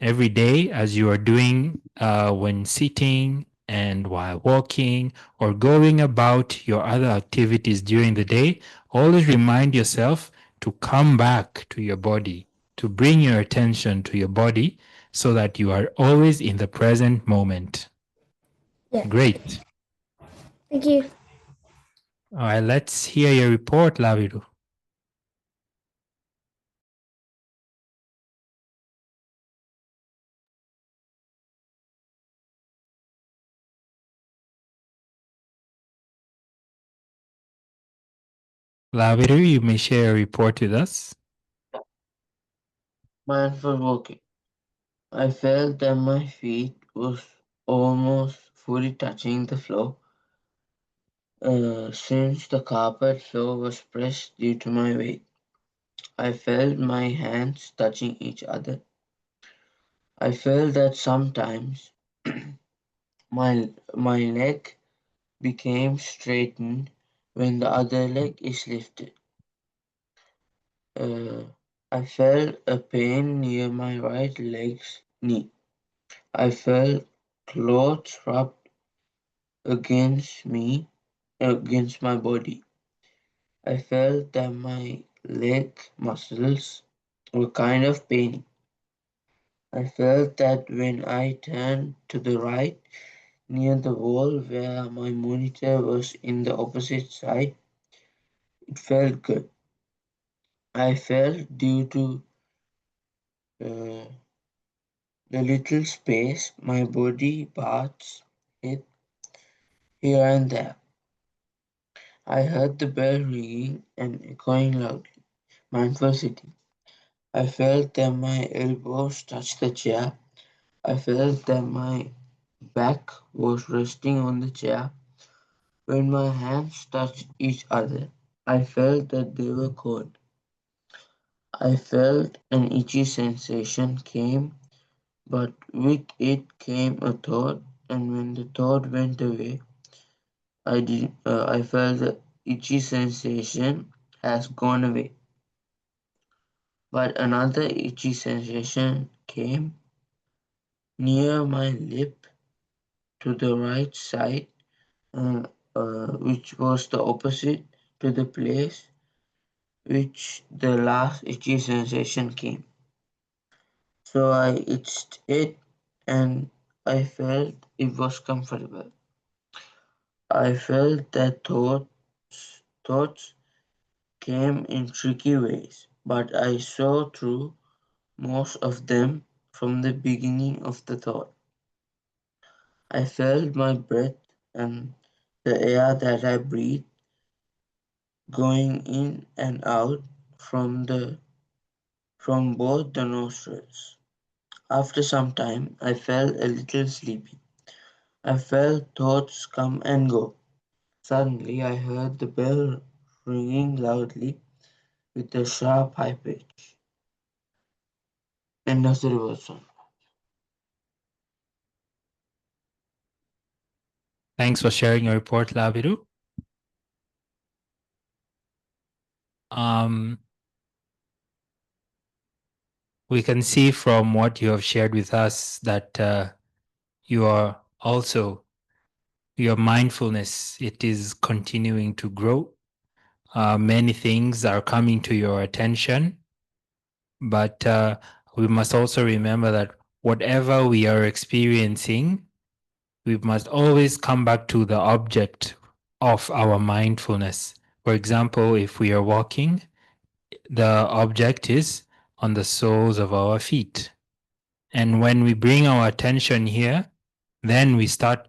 every day as you are doing when sitting and while walking or going about your other activities during the day. Always remind yourself to come back to your body, to bring your attention to your body so that you are always in the present moment. Yeah. Great. Thank you. All right, let's hear your report, Laviru. Laviru, you may share a report with us. Mindful walking. I felt that my feet was almost fully touching the floor. Since the carpet floor was pressed due to my weight, I felt my hands touching each other. I felt that sometimes my leg became straightened when the other leg is lifted. I felt a pain near my right leg's knee. I felt clothes rubbed against my body. I felt that my leg muscles were kind of paining. I felt that when I turned to the right, near the wall where my monitor was in the opposite side, it felt good. I felt due to uh, the little space my body parts hit here and there. I heard the bell ringing and echoing loudly. Mindful sitting. I felt that my elbows touched the chair. I felt that my back was resting on the chair when my hands touched each other. I felt that they were cold. I felt an itchy sensation came, but with it came a thought, and when the thought went away, I felt the itchy sensation has gone away. But another itchy sensation came near my lip to the right side, uh, which was the opposite to the place which the last itchy sensation came. So I itched it and I felt it was comfortable. I felt that thoughts came in tricky ways, but I saw through most of them from the beginning of the thought. I felt my breath and the air that I breathed going in and out from both the nostrils. After some time, I felt a little sleepy. I felt thoughts come and go. Suddenly, I heard the bell ringing loudly with a sharp high pitch. End of the reverse song. Thanks for sharing your report, Laviru. We can see from what you have shared with us that you are also, your mindfulness, it is continuing to grow. Many things are coming to your attention, but we must also remember that whatever we are experiencing, we must always come back to the object of our mindfulness. For example, if we are walking, the object is on the soles of our feet. And when we bring our attention here, then we start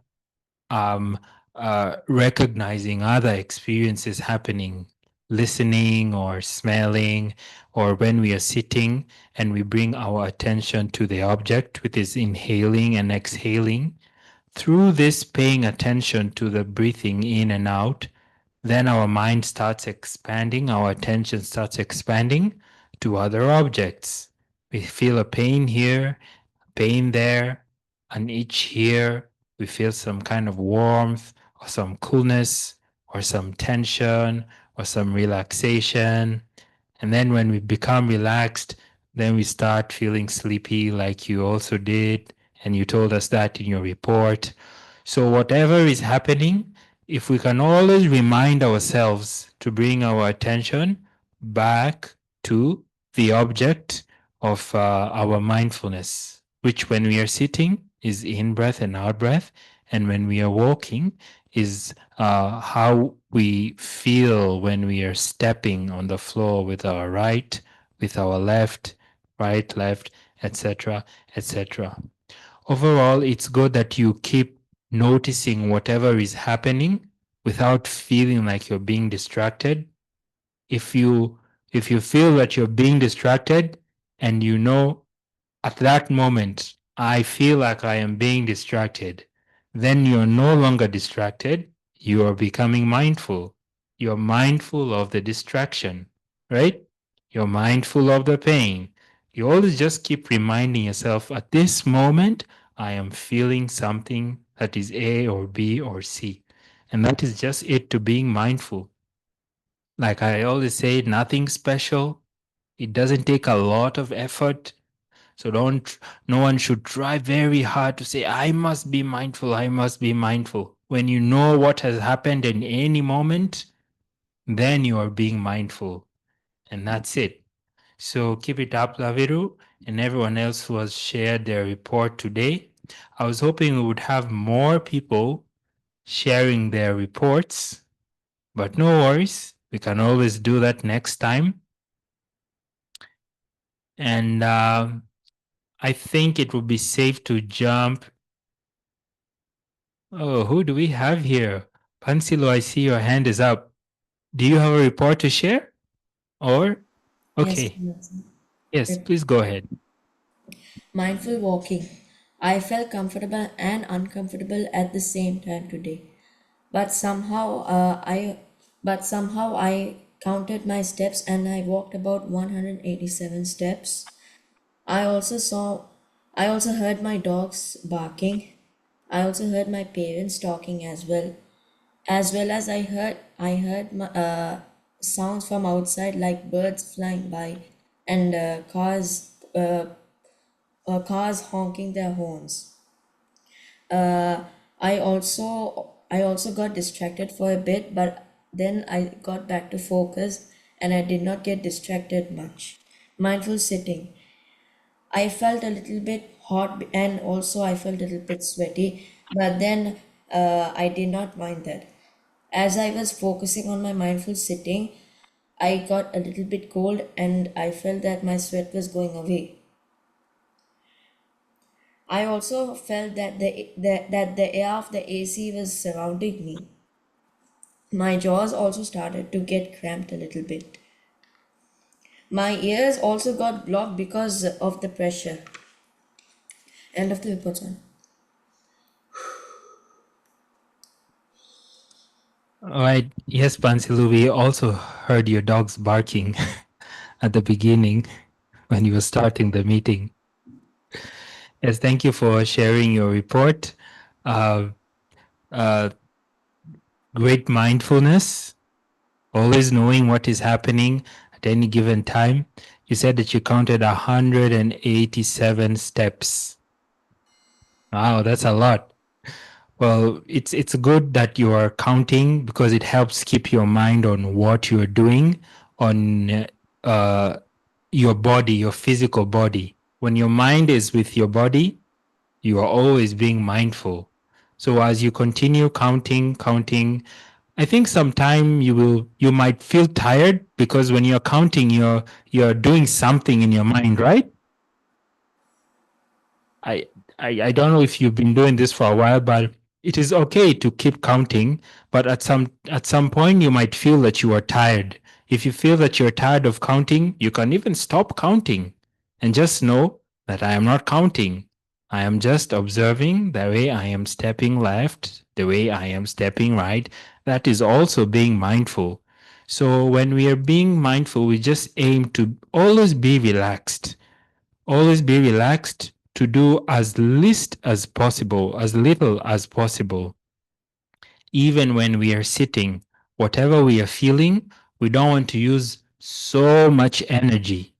recognizing other experiences happening, listening or smelling, or when we are sitting and we bring our attention to the object, which is inhaling and exhaling. Through this paying attention to the breathing in and out, then our mind starts expanding, our attention starts expanding to other objects. We feel a pain here, pain there, an itch here. We feel some kind of warmth or some coolness or some tension or some relaxation. And then when we become relaxed, then we start feeling sleepy like you also did. And you told us that in your report. So whatever is happening, if we can always remind ourselves to bring our attention back to the object of our mindfulness, which when we are sitting is in breath and out breath, and when we are walking is how we feel when we are stepping on the floor with our right, with our left, right, left, etc., etc. Overall, it's good that you keep noticing whatever is happening without feeling like you're being distracted. If you feel that you're being distracted and you know at that moment I feel like I am being distracted, then you're no longer distracted, you are becoming mindful. You're mindful of the distraction, right? You're mindful of the pain. You always just keep reminding yourself at this moment I am feeling something that is A or B or C. And that is just it to being mindful. Like I always say, nothing special. It doesn't take a lot of effort. So no one should try very hard to say, I must be mindful, I must be mindful. When you know what has happened in any moment, then you are being mindful. And that's it. So keep it up, Laviru, and everyone else who has shared their report today. I was hoping we would have more people sharing their reports, but no worries. We can always do that next time. And I think it would be safe to jump. Oh, who do we have here? Pansilo, I see your hand is up. Do you have a report to share? Or? Okay. Yes, please go ahead. Mindful walking. I felt comfortable and uncomfortable at the same time today. But somehow I counted my steps and I walked about 187 steps. I also saw I also heard my dogs barking. I also heard my parents talking as well as I heard sounds from outside like birds flying by and cars honking their horns. Uh, I also got distracted for a bit, but then I got back to focus and I did not get distracted much. Mindful sitting. I felt a little bit hot and also I felt a little bit sweaty, but then I did not mind that. As I was focusing on my mindful sitting, I got a little bit cold and I felt that my sweat was going away. I also felt that the air of the AC was surrounding me. My jaws also started to get cramped a little bit. My ears also got blocked because of the pressure. End of the report, sir. All right. Yes, Pansilu, we also heard your dogs barking at the beginning when you were starting the meeting. Yes, thank you for sharing your report. Uh, great mindfulness, always knowing what is happening at any given time. You said that you counted 187 steps. Wow, that's a lot. Well, it's good that you are counting because it helps keep your mind on what you're doing, on your body, your physical body. When your mind is with your body, you are always being mindful. So as you continue counting, I think sometime you might feel tired because when you're counting, you're doing something in your mind, right? I, I don't know if you've been doing this for a while, but it is okay to keep counting. But at some point, you might feel that you are tired. If you feel that you're tired of counting, you can even stop counting and just know that I am not counting. I am just observing the way I am stepping left, the way I am stepping right. That is also being mindful. So when we are being mindful, we just aim to always be relaxed. Always be relaxed to do as least as possible, as little as possible. Even when we are sitting, whatever we are feeling, we don't want to use so much energy.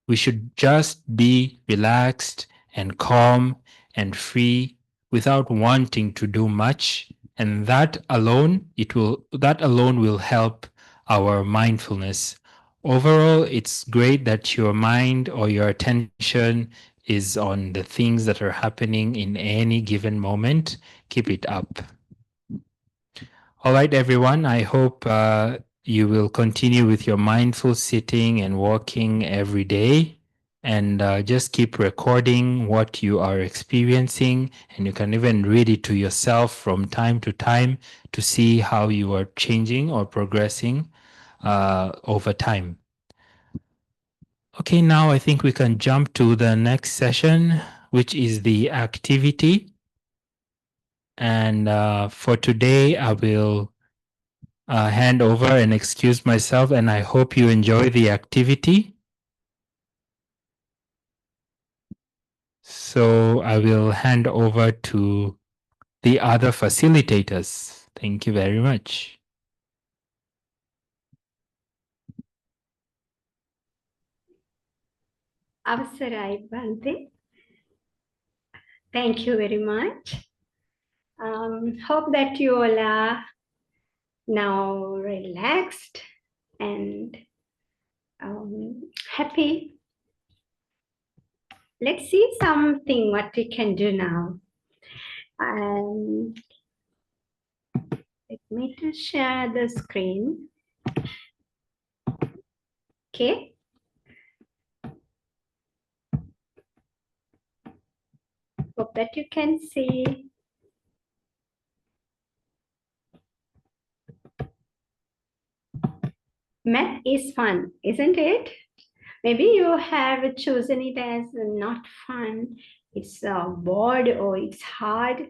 We should just be relaxed and calm and free without wanting to do much. And that alone will help our mindfulness. Overall, it's great that your mind or your attention is on the things that are happening in any given moment. Keep it up. All right, everyone. I hope you will continue with your mindful sitting and walking every day. And just keep recording what you are experiencing. And you can even read it to yourself from time to time to see how you are changing or progressing over time. Okay, now I think we can jump to the next session, which is the activity. And for today, I will hand over and excuse myself, and I hope you enjoy the activity. So I will hand over to the other facilitators. Thank you very much. Avasarai Bante. Thank you very much. Hope that you all are now relaxed and happy. Let's see something what we can do now. Let me just share the screen. Okay. Hope that you can see. Math is fun, isn't it? Maybe you have chosen it as not fun. It's bored or it's hard.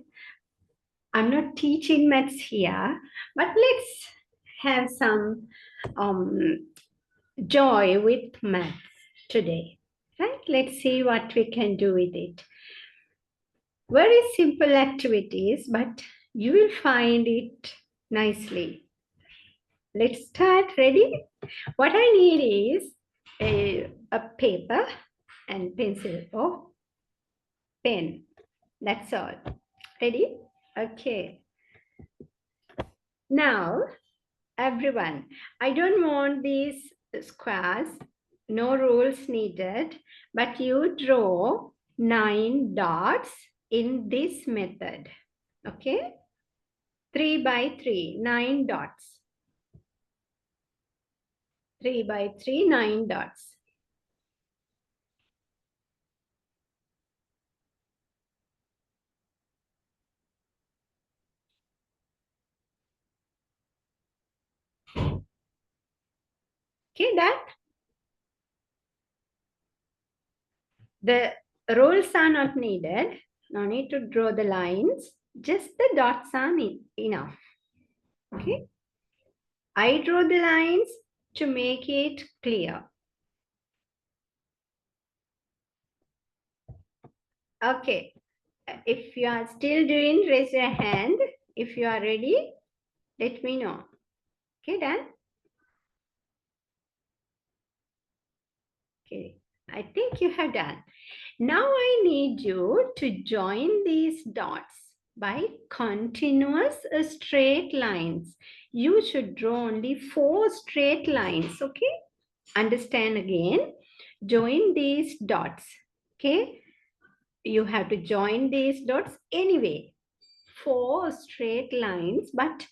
I'm not teaching maths here, but let's have some joy with maths today, right? Let's see what we can do with it. Very simple activities, but you will find it nicely. Let's start. Ready? What I need is a paper and pencil or pen. That's all. Ready? Okay. Now, everyone, I don't want these squares, no rules needed, but you draw 9 dots in this method. Okay? 3 by 3, 9 dots. 3 by 3, 9 dots. Okay, that the rules are not needed. No need to draw the lines. Just the dots are enough. Okay. I draw the lines to make it clear. Okay. If you are still doing, raise your hand. If you are ready, let me know. Okay, done? Okay, I think you have done. Now I need you to join these dots by continuous straight lines. You should draw only 4 straight lines, okay? Understand again. Join these dots, okay? You have to join these dots anyway. 4 straight lines, but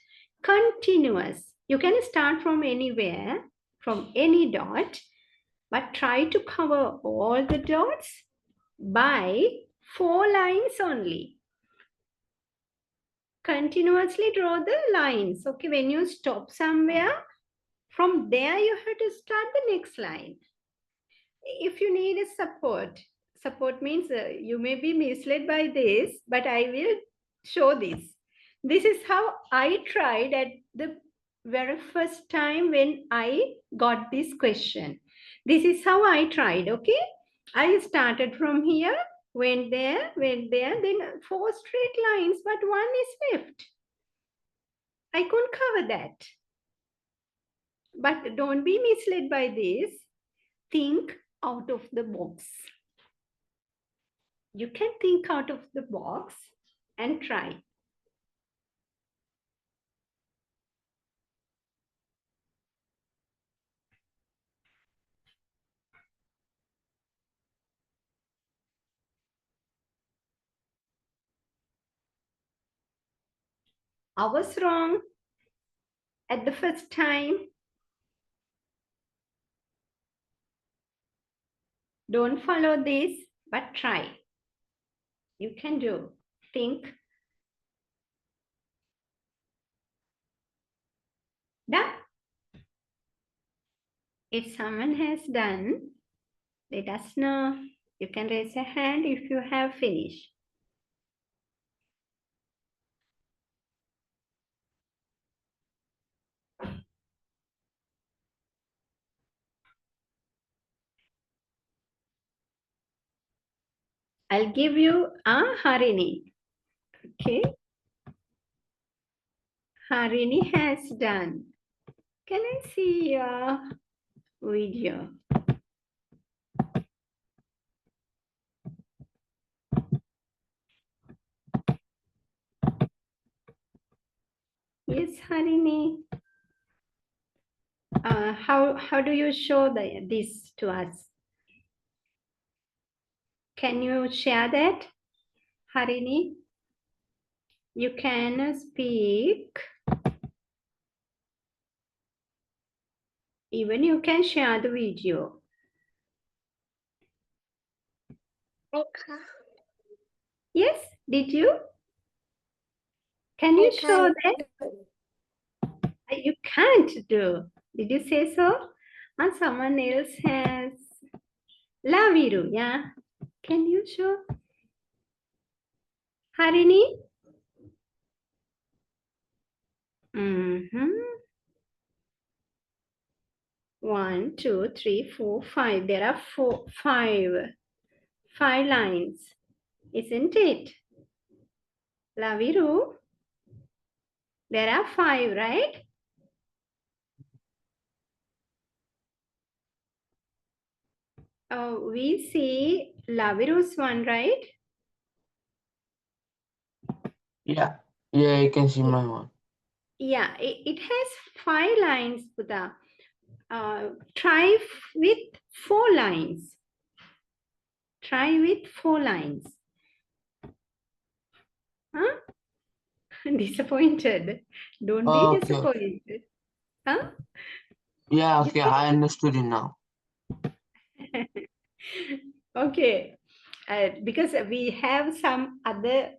continuous. You can start from anywhere, from any dot, but try to cover all the dots by 4 lines only. Continuously draw the lines. Okay, when you stop somewhere, from there you have to start the next line. If you need a support means you may be misled by this, but I will show this. This is how I tried at the very first time when I got this question. This is how I tried, okay? I started from here, went there, then 4 straight lines, but 1 is left. I couldn't cover that. But don't be misled by this. Think out of the box. You can think out of the box and try. I was wrong at the first time. Don't follow this, but try. You can do. Think. Done. If someone has done, let us know. You can raise a hand if you have finished. I'll give you a Harini. Okay. Harini has done. Can I see your video? Yes, Harini. How do you show this to us? Can you share that, Harini? You can speak. Even you can share the video. Okay. Yes, did you? Can you show that? You can't do. Did you say so? And someone else has. Laviru, yeah. Can you show? Harini? 1, 2, 3, 4, 5. There are 5 lines, isn't it? Laviru? There are 5, right? Oh, we see Laviru's one, right? Yeah, you can see my one. Yeah, it has 5 lines, Buddha. Try with 4 lines. Try with 4 lines. Huh? Disappointed. Don't be Okay. disappointed. Huh? Yeah, okay, I understood it now. Okay. Because we have some other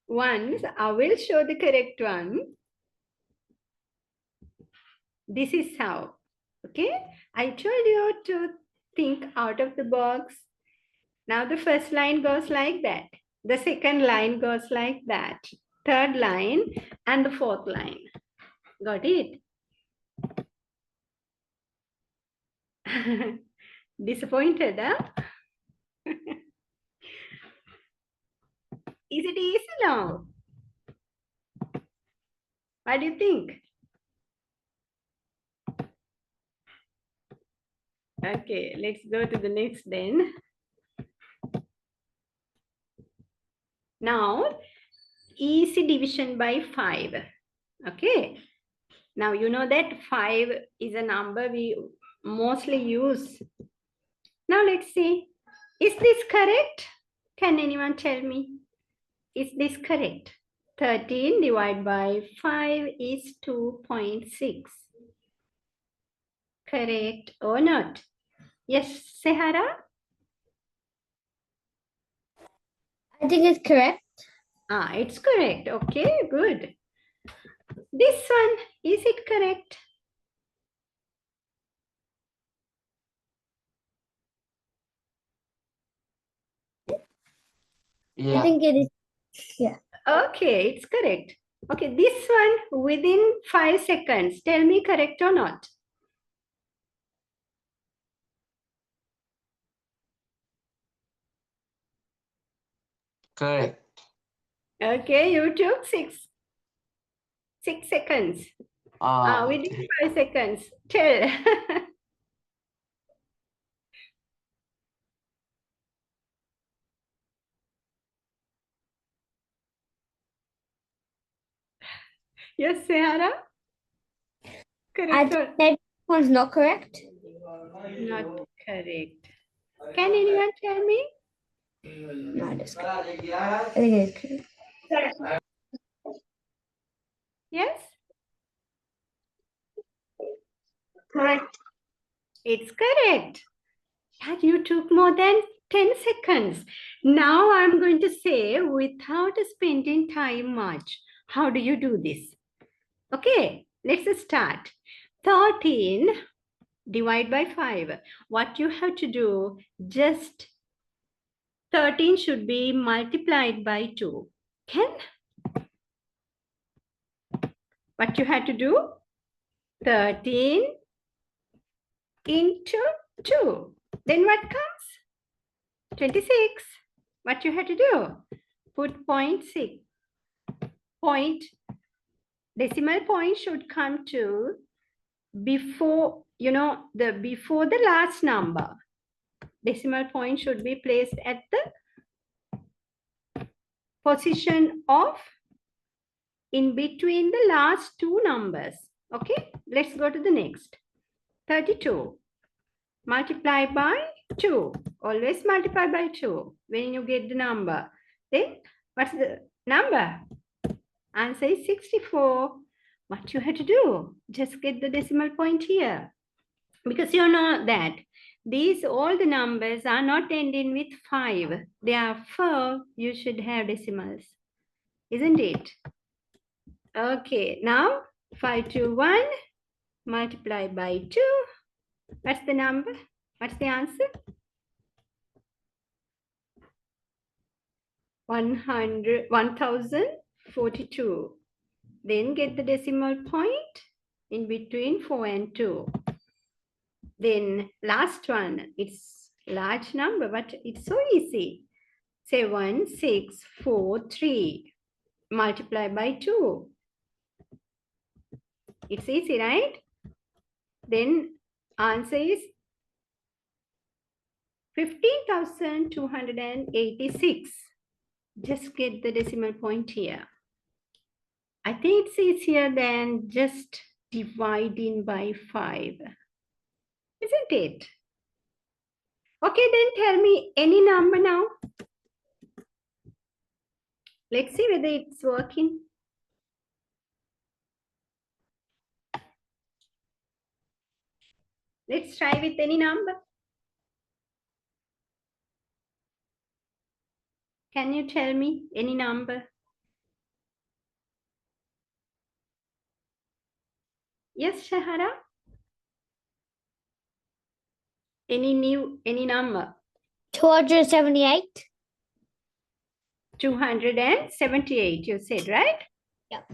ones, I will show the correct one. This is how. Okay. I told you to think out of the box. Now the first line goes like that. The second line goes like that. Third line and the fourth line. Got it? Disappointed, huh? Is it easy now? What do you think? Okay, let's go to the next then. Now, easy division by 5. Okay. Now, you know that 5 is a number we mostly use. Now, let's see. Is this correct? Can anyone tell me? Is this correct? 13 divided by 5 is 2.6. Correct or not? Yes, Sehara? I think it's correct. It's correct. Okay, good. This one, is it correct? Yeah. I think it is. Yeah. Okay, it's correct. Okay, this one within 5 seconds. Tell me correct or not. Correct. Okay, you took 6 seconds. Within 5 seconds. Tell. Yes, Sahara? I Correct or think that one's not correct. not correct? Can anyone tell me? No, it is correct. I think it is correct. Yes? Correct. It's correct. And you took more than 10 seconds. Now I'm going to say without spending time much. How do you do this? Okay, let's start. 13 divide by 5. What you have to do, just 13 should be multiplied by 2. Can? What you have to do? 13 into 2. Then what comes? 26. What you have to do? Put 0.6. Point, decimal point should come to before, before the last number. Decimal point should be placed at the position of in between the last two numbers. Okay, let's go to the next. 32. Multiply by 2. Always multiply by 2 when you get the number. Then what's the number? Answer is 64. What you have to do? Just get the decimal point here. Because you know that these all the numbers are not ending with 5. Therefore, you should have decimals. Isn't it? Okay, now 521 multiplied by 2. What's the number? What's the answer? 1042. Then get the decimal point in between 4 and 2. Then last one, it's large number, but it's so easy. 7643 multiply by 2. It's easy, right? Then answer is 15,286. Just get the decimal point here. I think it's easier than just dividing by 5. Isn't it? Okay, then tell me any number now. Let's see whether it's working. Let's try with any number. Can you tell me any number? Yes, Shahara? Any number? 278. 278, you said, right? Yep.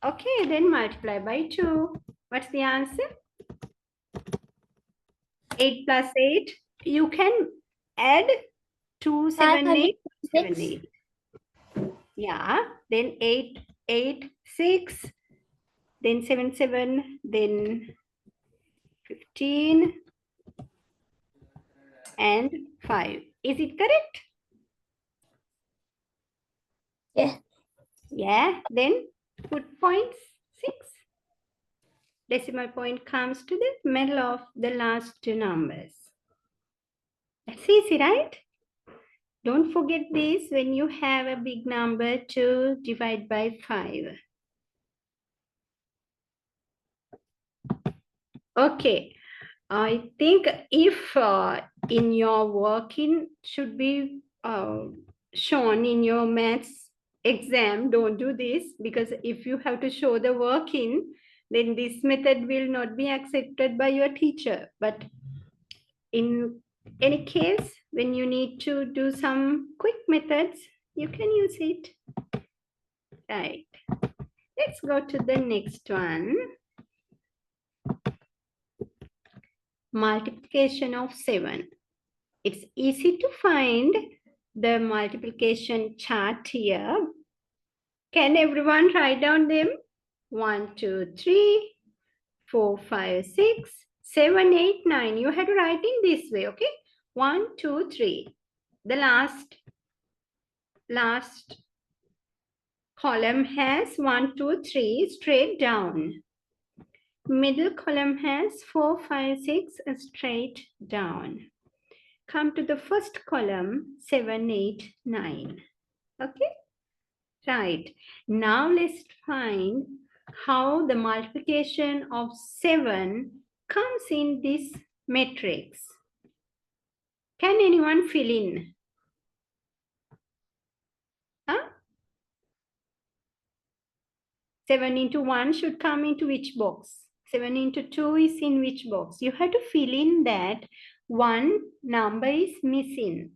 Okay, then multiply by 2. What's the answer? 8 plus 8. You can add 278. 78. Yeah, then 8, 8, 6, then 7, 7, then 15, and 5. Is it correct? Yeah. Yeah, then put 0.6. Decimal point comes to the middle of the last two numbers. That's easy, right? Don't forget this when you have a big number to divide by 5. Okay, I think if in your working should be shown in your maths exam, don't do this, because if you have to show the working, then this method will not be accepted by your teacher. But in any case, when you need to do some quick methods, you can use it. Right. Let's go to the next one. Multiplication of 7. It's easy to find the multiplication chart here. Can everyone write down them? 1, 2, 3, 4, 5, 6, 7, 8, 9. You have to write in this way, okay? 1, 2, 3. The last column has 1, 2, 3 straight down. Middle column has 4, 5, 6 straight down. Come to the first column, 7, 8, 9. Okay? Right. Now let's find how the multiplication of 7 comes in this matrix. Can anyone fill in? Huh? 7 into 1 should come into which box? 7 into 2 is in which box? You have to fill in that one number is missing.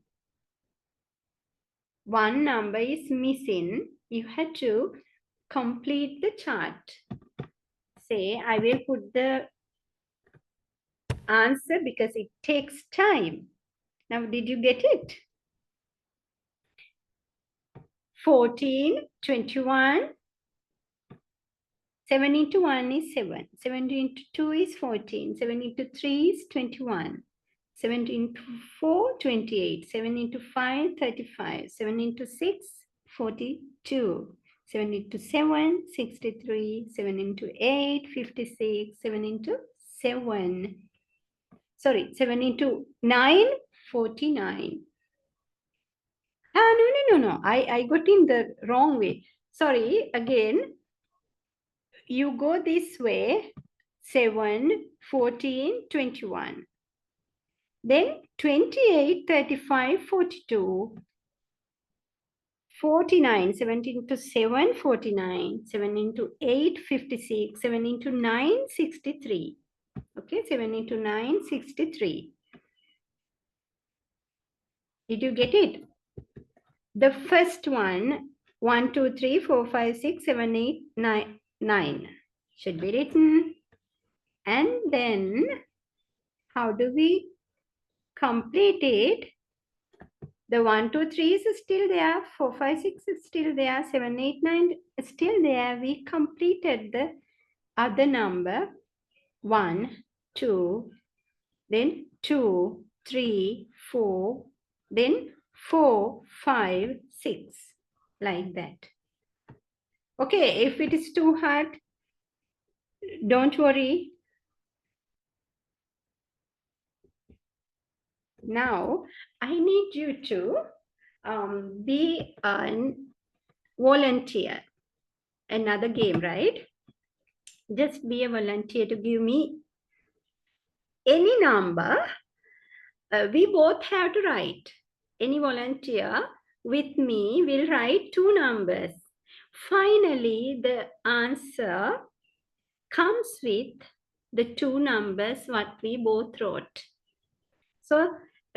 One number is missing. You have to complete the chart. Say, I will put the answer because it takes time. Now, did you get it? 14, 21. 7 into 1 is 7. 7 into 2 is 14. 7 into 3 is 21. 7 into 4, 28. 7 into 5, 35. 7 into 6, 42. 7 into 7, 63. 7 into 8, 56. 7 into 7. Sorry, 7 into 9, 49. No. I got in the wrong way. Sorry, again. You go this way, 7, 14, 21. Then 28, 35, 42, 49, 17 into 7, 49, 7 into 8, 56, 7 into 9, 63. Okay, 7 into 9, 63. Did you get it? The first one, 1, 2, 3, 4, 5, 6, 7, 8, 9 should be written. And then how do we complete it? The 1, 2, 3 is still there, 4, 5, 6 is still there, 7, 8, 9 is still there. We completed the other number 1, 2, then 2, 3, 4, then 4, 5, 6, like that. Okay, if it is too hard, don't worry. Now, I need you to be a volunteer. Another game, right? Just be a volunteer to give me any number. We both have to write. Any volunteer with me will write 2 numbers. Finally, the answer comes with the 2 numbers what we both wrote. So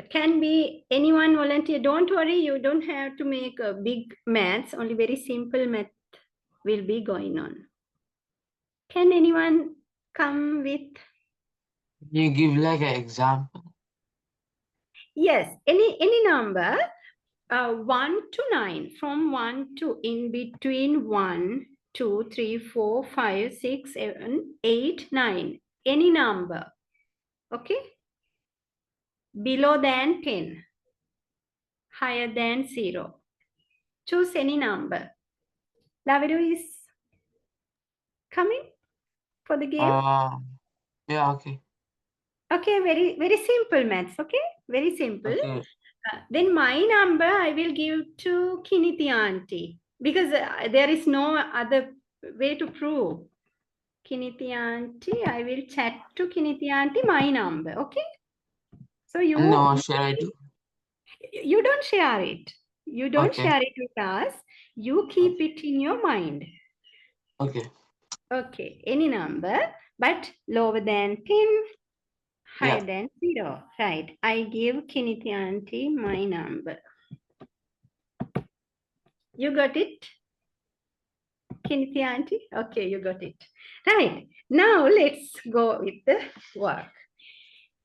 can be anyone volunteer. Don't worry, you don't have to make a big maths, only very simple math will be going on. Can anyone come with? You give like an example. Yes, any number, 1 to 9, from 1 to in between 1, 2, 3, 4, 5, 6, 7, 8, 9, any number, okay? Below than 10, higher than 0. Choose any number. Laviru is coming for the game? Yeah, okay. Okay, very simple maths, okay? Very simple. Okay. Then my number I will give to Kiniti auntie because there is no other way to prove. Kiniti auntie, I will chat to Kiniti auntie my number. Okay. So No, shall I do? you don't share it. You don't Okay. share it with us. You keep it in your mind. Okay. Okay. Any number, but lower than 10, higher Yeah. than 0. Right. I give Kiniti auntie my number. You got it? Kiniti auntie? Okay, you got it. Right. Now let's go with the work.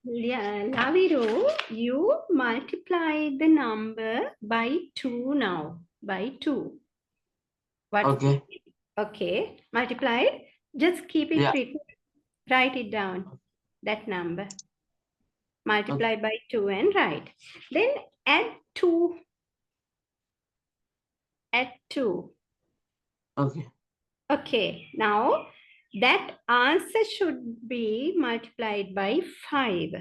Laviru, you multiply the number by 2 now. By 2. What? Okay. Okay. Multiplied. Just keep it Yeah. written. Write it down. That number. Multiply by 2 and write. Then add 2. Add 2. Okay. Okay. Now that answer should be multiplied by 5.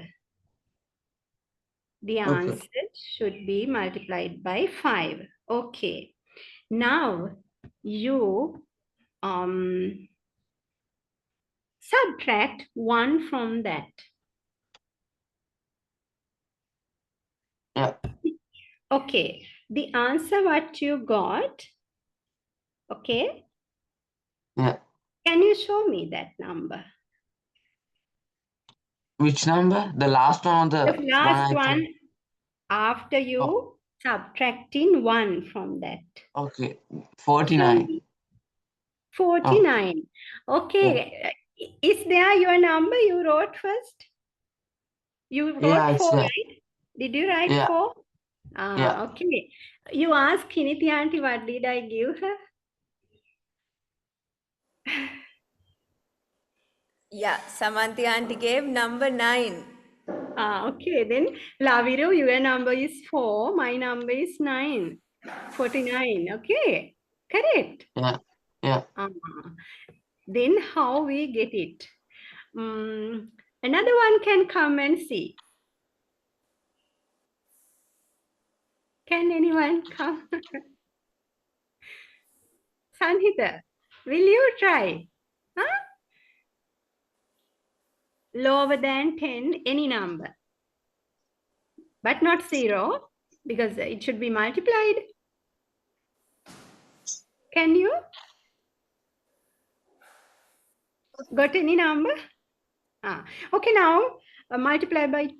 The answer should be multiplied by 5. Okay. Now you subtract 1 from that. Yeah. Okay. The answer what you got, okay? Yeah. Can you show me that number? Which number? The last one or The the last one I one told? after you subtracting 1 from that. Okay. Show 49. me. Oh, 49. Okay. Is there your number you wrote first? You wrote yeah, it's 4, there. right? Did you write Yeah. 4? Yeah. Okay. You asked Kiniti auntie what did I give her? Yeah, Samanthi auntie gave number 9. Okay. Then Laviru, your number is 4. My number is 9. 49. Okay. Correct. Yeah. Yeah. Then how we get it? Another one can come and see. Can anyone come? Sanhita, will you try? Huh? Lower than 10, any number. But not 0, because it should be multiplied. Can you? Got any number? Okay, now multiply by 2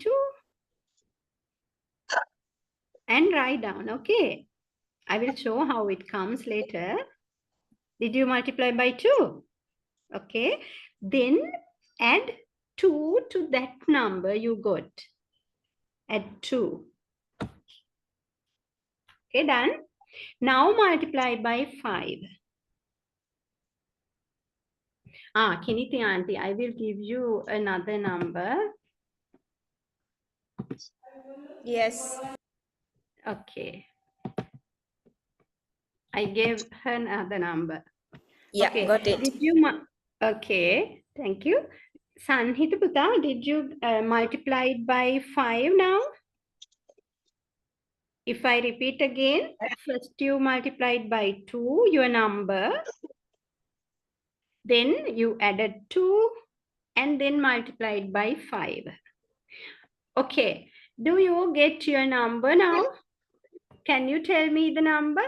and write down. Okay. I will show how it comes later. Did you multiply by 2? Okay. Then add 2 to that number you got. Add 2. Okay, done. Now multiply by 5. Kiniti auntie, I will give you another number. Yes. Okay. I gave her another number. Yeah, Okay. got it. Did you? Okay. Thank you. Sanhita Puta, did you multiply it by 5 now? If I repeat again, first you multiplied by 2, your number. Then you added 2 and then multiplied by 5. Okay. Do you get your number now? Can you tell me the number?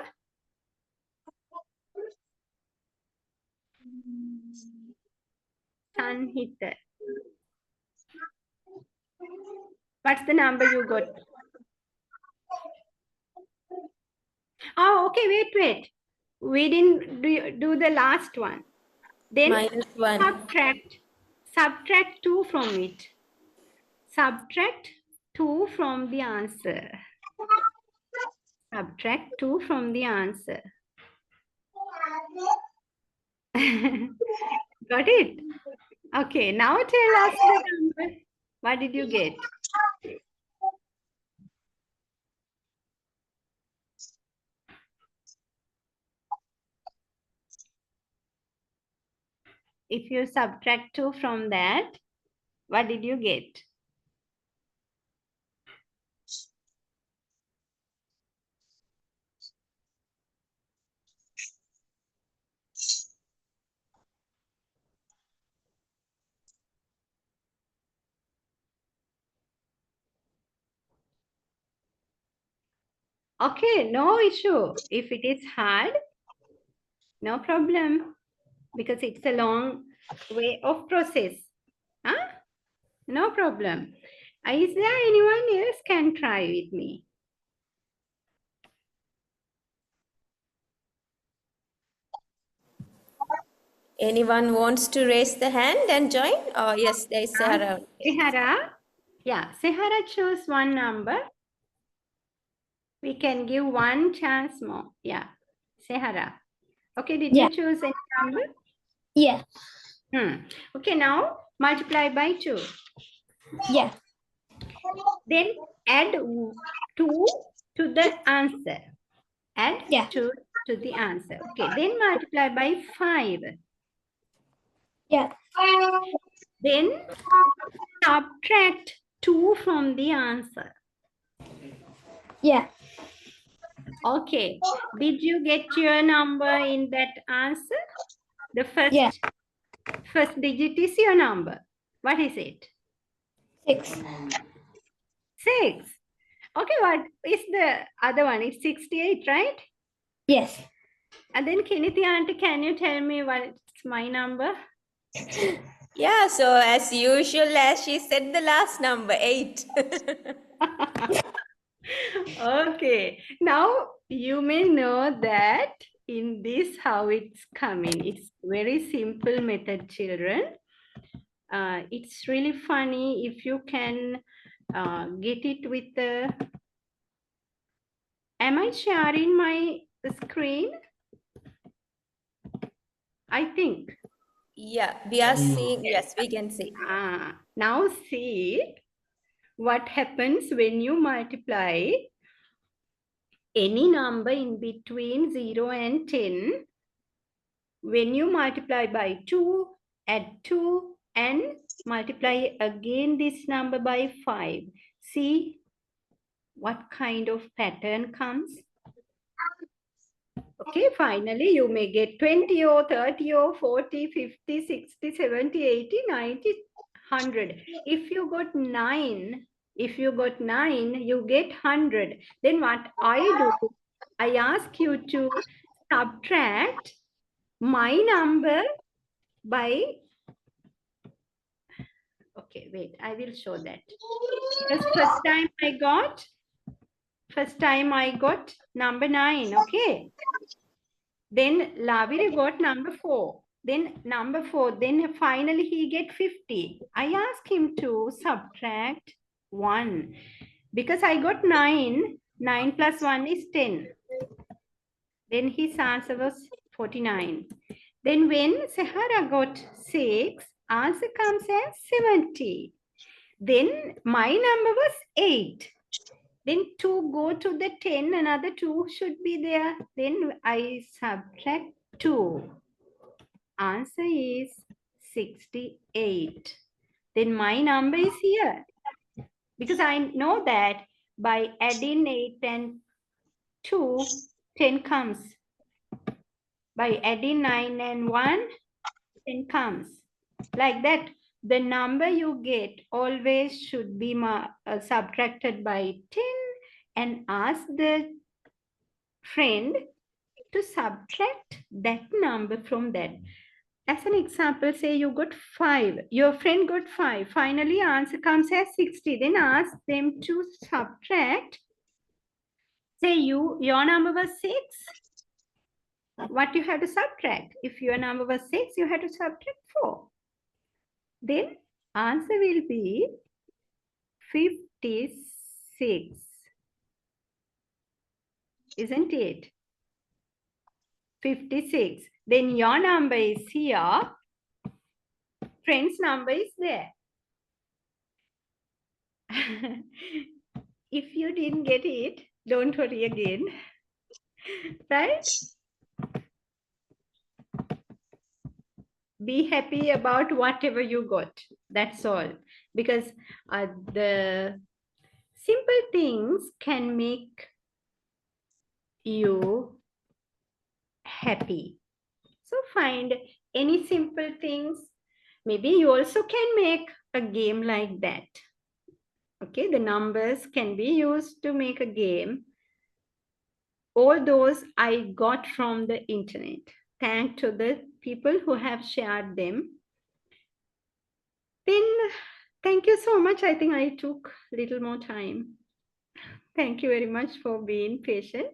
Sanhita. What's the number you got? Oh, okay, wait. We didn't do the last one. Then -1. subtract 2 from it. Subtract 2 from the answer. Subtract 2 from the answer. Got it? Okay, now tell us the number. What did you get? If you subtract 2 from that, what did you get? Okay, no issue. If it is hard, no problem, because it's a long way of process. Huh? No problem. Is there anyone else can try with me? Anyone wants to raise the hand and join? Oh, yes, there is Sahara. Sehara? Yeah, Sehara chose one number. We can give one chance more. Yeah, Sehara. Okay, did Yeah. you choose any number? Yeah. Okay, now multiply by 2. Yeah. Then add 2 to the answer. Add Yeah. 2 to the answer. Okay, then multiply by 5. Yeah. Then subtract 2 from the answer. Yeah. Okay, did you get your number in that answer? The Yeah. first digit is your number. What is it? 6. 6. Okay, what is the other one? It's 68, right? Yes. And then Kennedy auntie, can you tell me what's my number? Yeah, so as usual, as she said the last number, 8. Okay, now you may know that in this how it's coming. It's very simple method, children. It's really funny if you can get it with the... Am I sharing my screen? I think. Yeah, we are seeing, yes, we can see. Now see what happens when you multiply any number in between 0 and 10. When you multiply by 2, add 2 and multiply again this number by 5. See what kind of pattern comes. Okay, finally you may get 20 or 30 or 40, 50, 60, 70, 80, 90, 100. If you got 9, you get 100. Then what I do, I ask you to subtract my number by... Okay, wait, I will show that. Because first time I got number 9, okay? Then Laviri got number 4. Then number 4. Then finally he get 50. I asked him to subtract 1. Because I got 9. 9 plus 1 is 10. Then his answer was 49. Then when Sahara got 6, answer comes as 70. Then my number was 8. Then 2 go to the 10, another 2 should be there. Then I subtract 2. Answer is 68. Then my number is here. Because I know that by adding 8 and 2, 10 comes. By adding 9 and 1, 10 comes. Like that. The number you get always should be subtracted by 10 and ask the friend to subtract that number from that. As an example, say you got 5. Your friend got 5. Finally, answer comes as 60. Then ask them to subtract. Say your number was 6. What you have to subtract? If your number was 6, you have to subtract 4. Then answer will be 56. Isn't it? 56. Then your number is here. Friend's number is there. If you didn't get it, don't worry again. Right? Be happy about whatever you got. That's all. Because the simple things can make you happy. So find any simple things. Maybe you also can make a game like that. Okay, the numbers can be used to make a game. all those I got from the internet. Thanks to the people who have shared them. Then thank you so much. I think I took a little more time. Thank you very much for being patient.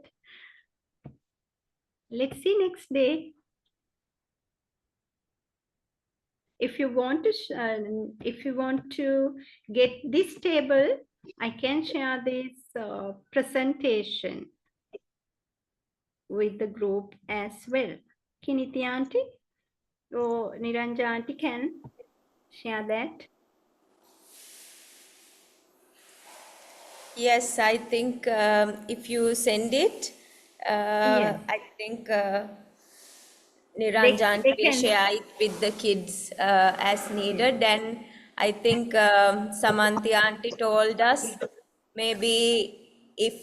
Let's see next day. If you want to get this table, I can share this presentation with the group as well. Kiniti auntie or Niranja auntie can share that. Yes, I think if you send it, Yes. I think They Niranjan will can. share it with the kids as needed. And I think Samanthi auntie told us maybe if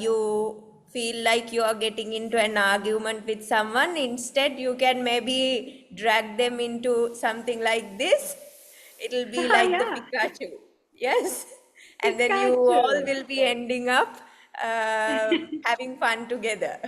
you feel like you are getting into an argument with someone, instead you can maybe drag them into something like this. It'll be like the Yeah, Pikachu. Yes. And then you all Pikachu. will be ending up having fun together.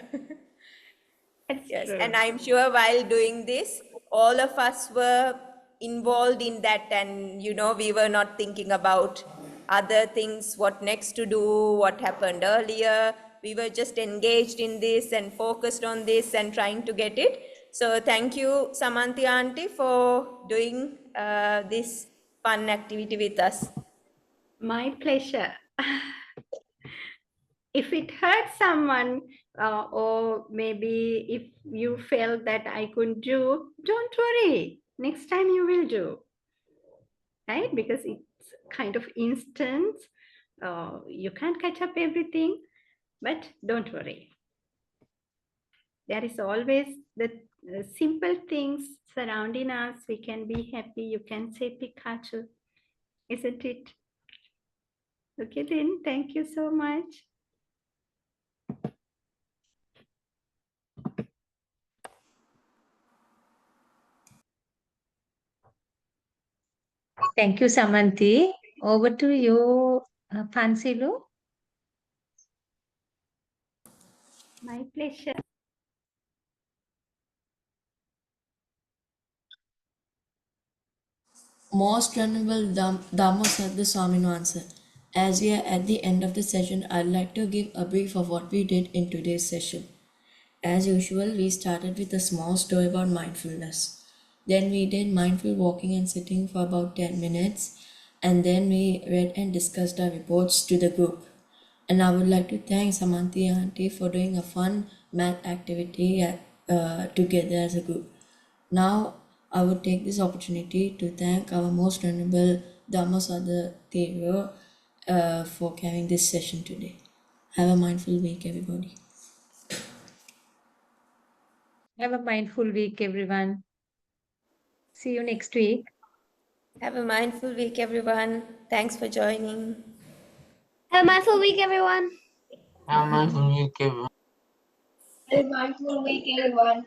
That's Yes, true. and I'm sure while doing this, all of us were involved in that, and we were not thinking about other things, what next to do, what happened earlier. We were just engaged in this and focused on this and trying to get it. So thank you, Samanthi auntie, for doing this fun activity with us. My pleasure. If it hurts someone, or maybe if you felt that I couldn't do, don't worry. Next time you will do, right? Because it's kind of instant. You can't catch up everything, but don't worry. There is always the simple things surrounding us. We can be happy. You can say Pikachu, isn't it? Okay, then. Thank you so much. Thank you, Samanthi. Over to you, Pansilu. My pleasure. Most Venerable Dhammasadda Swaminu answer. As we are at the end of the session, I'd like to give a brief of what we did in today's session. As usual, we started with a small story about mindfulness. Then we did mindful walking and sitting for about 10 minutes. And then we read and discussed our reports to the group. And I would like to thank Samanthi auntie for doing a fun math activity together as a group. Now, I would take this opportunity to thank our most honorable Dhammasadda Thero for carrying this session today. Have a mindful week, everybody. Have a mindful week, everyone. See you next week. Have a mindful week, everyone. Thanks for joining. Have a mindful week, everyone. Have a mindful week, everyone. Have a mindful week, everyone.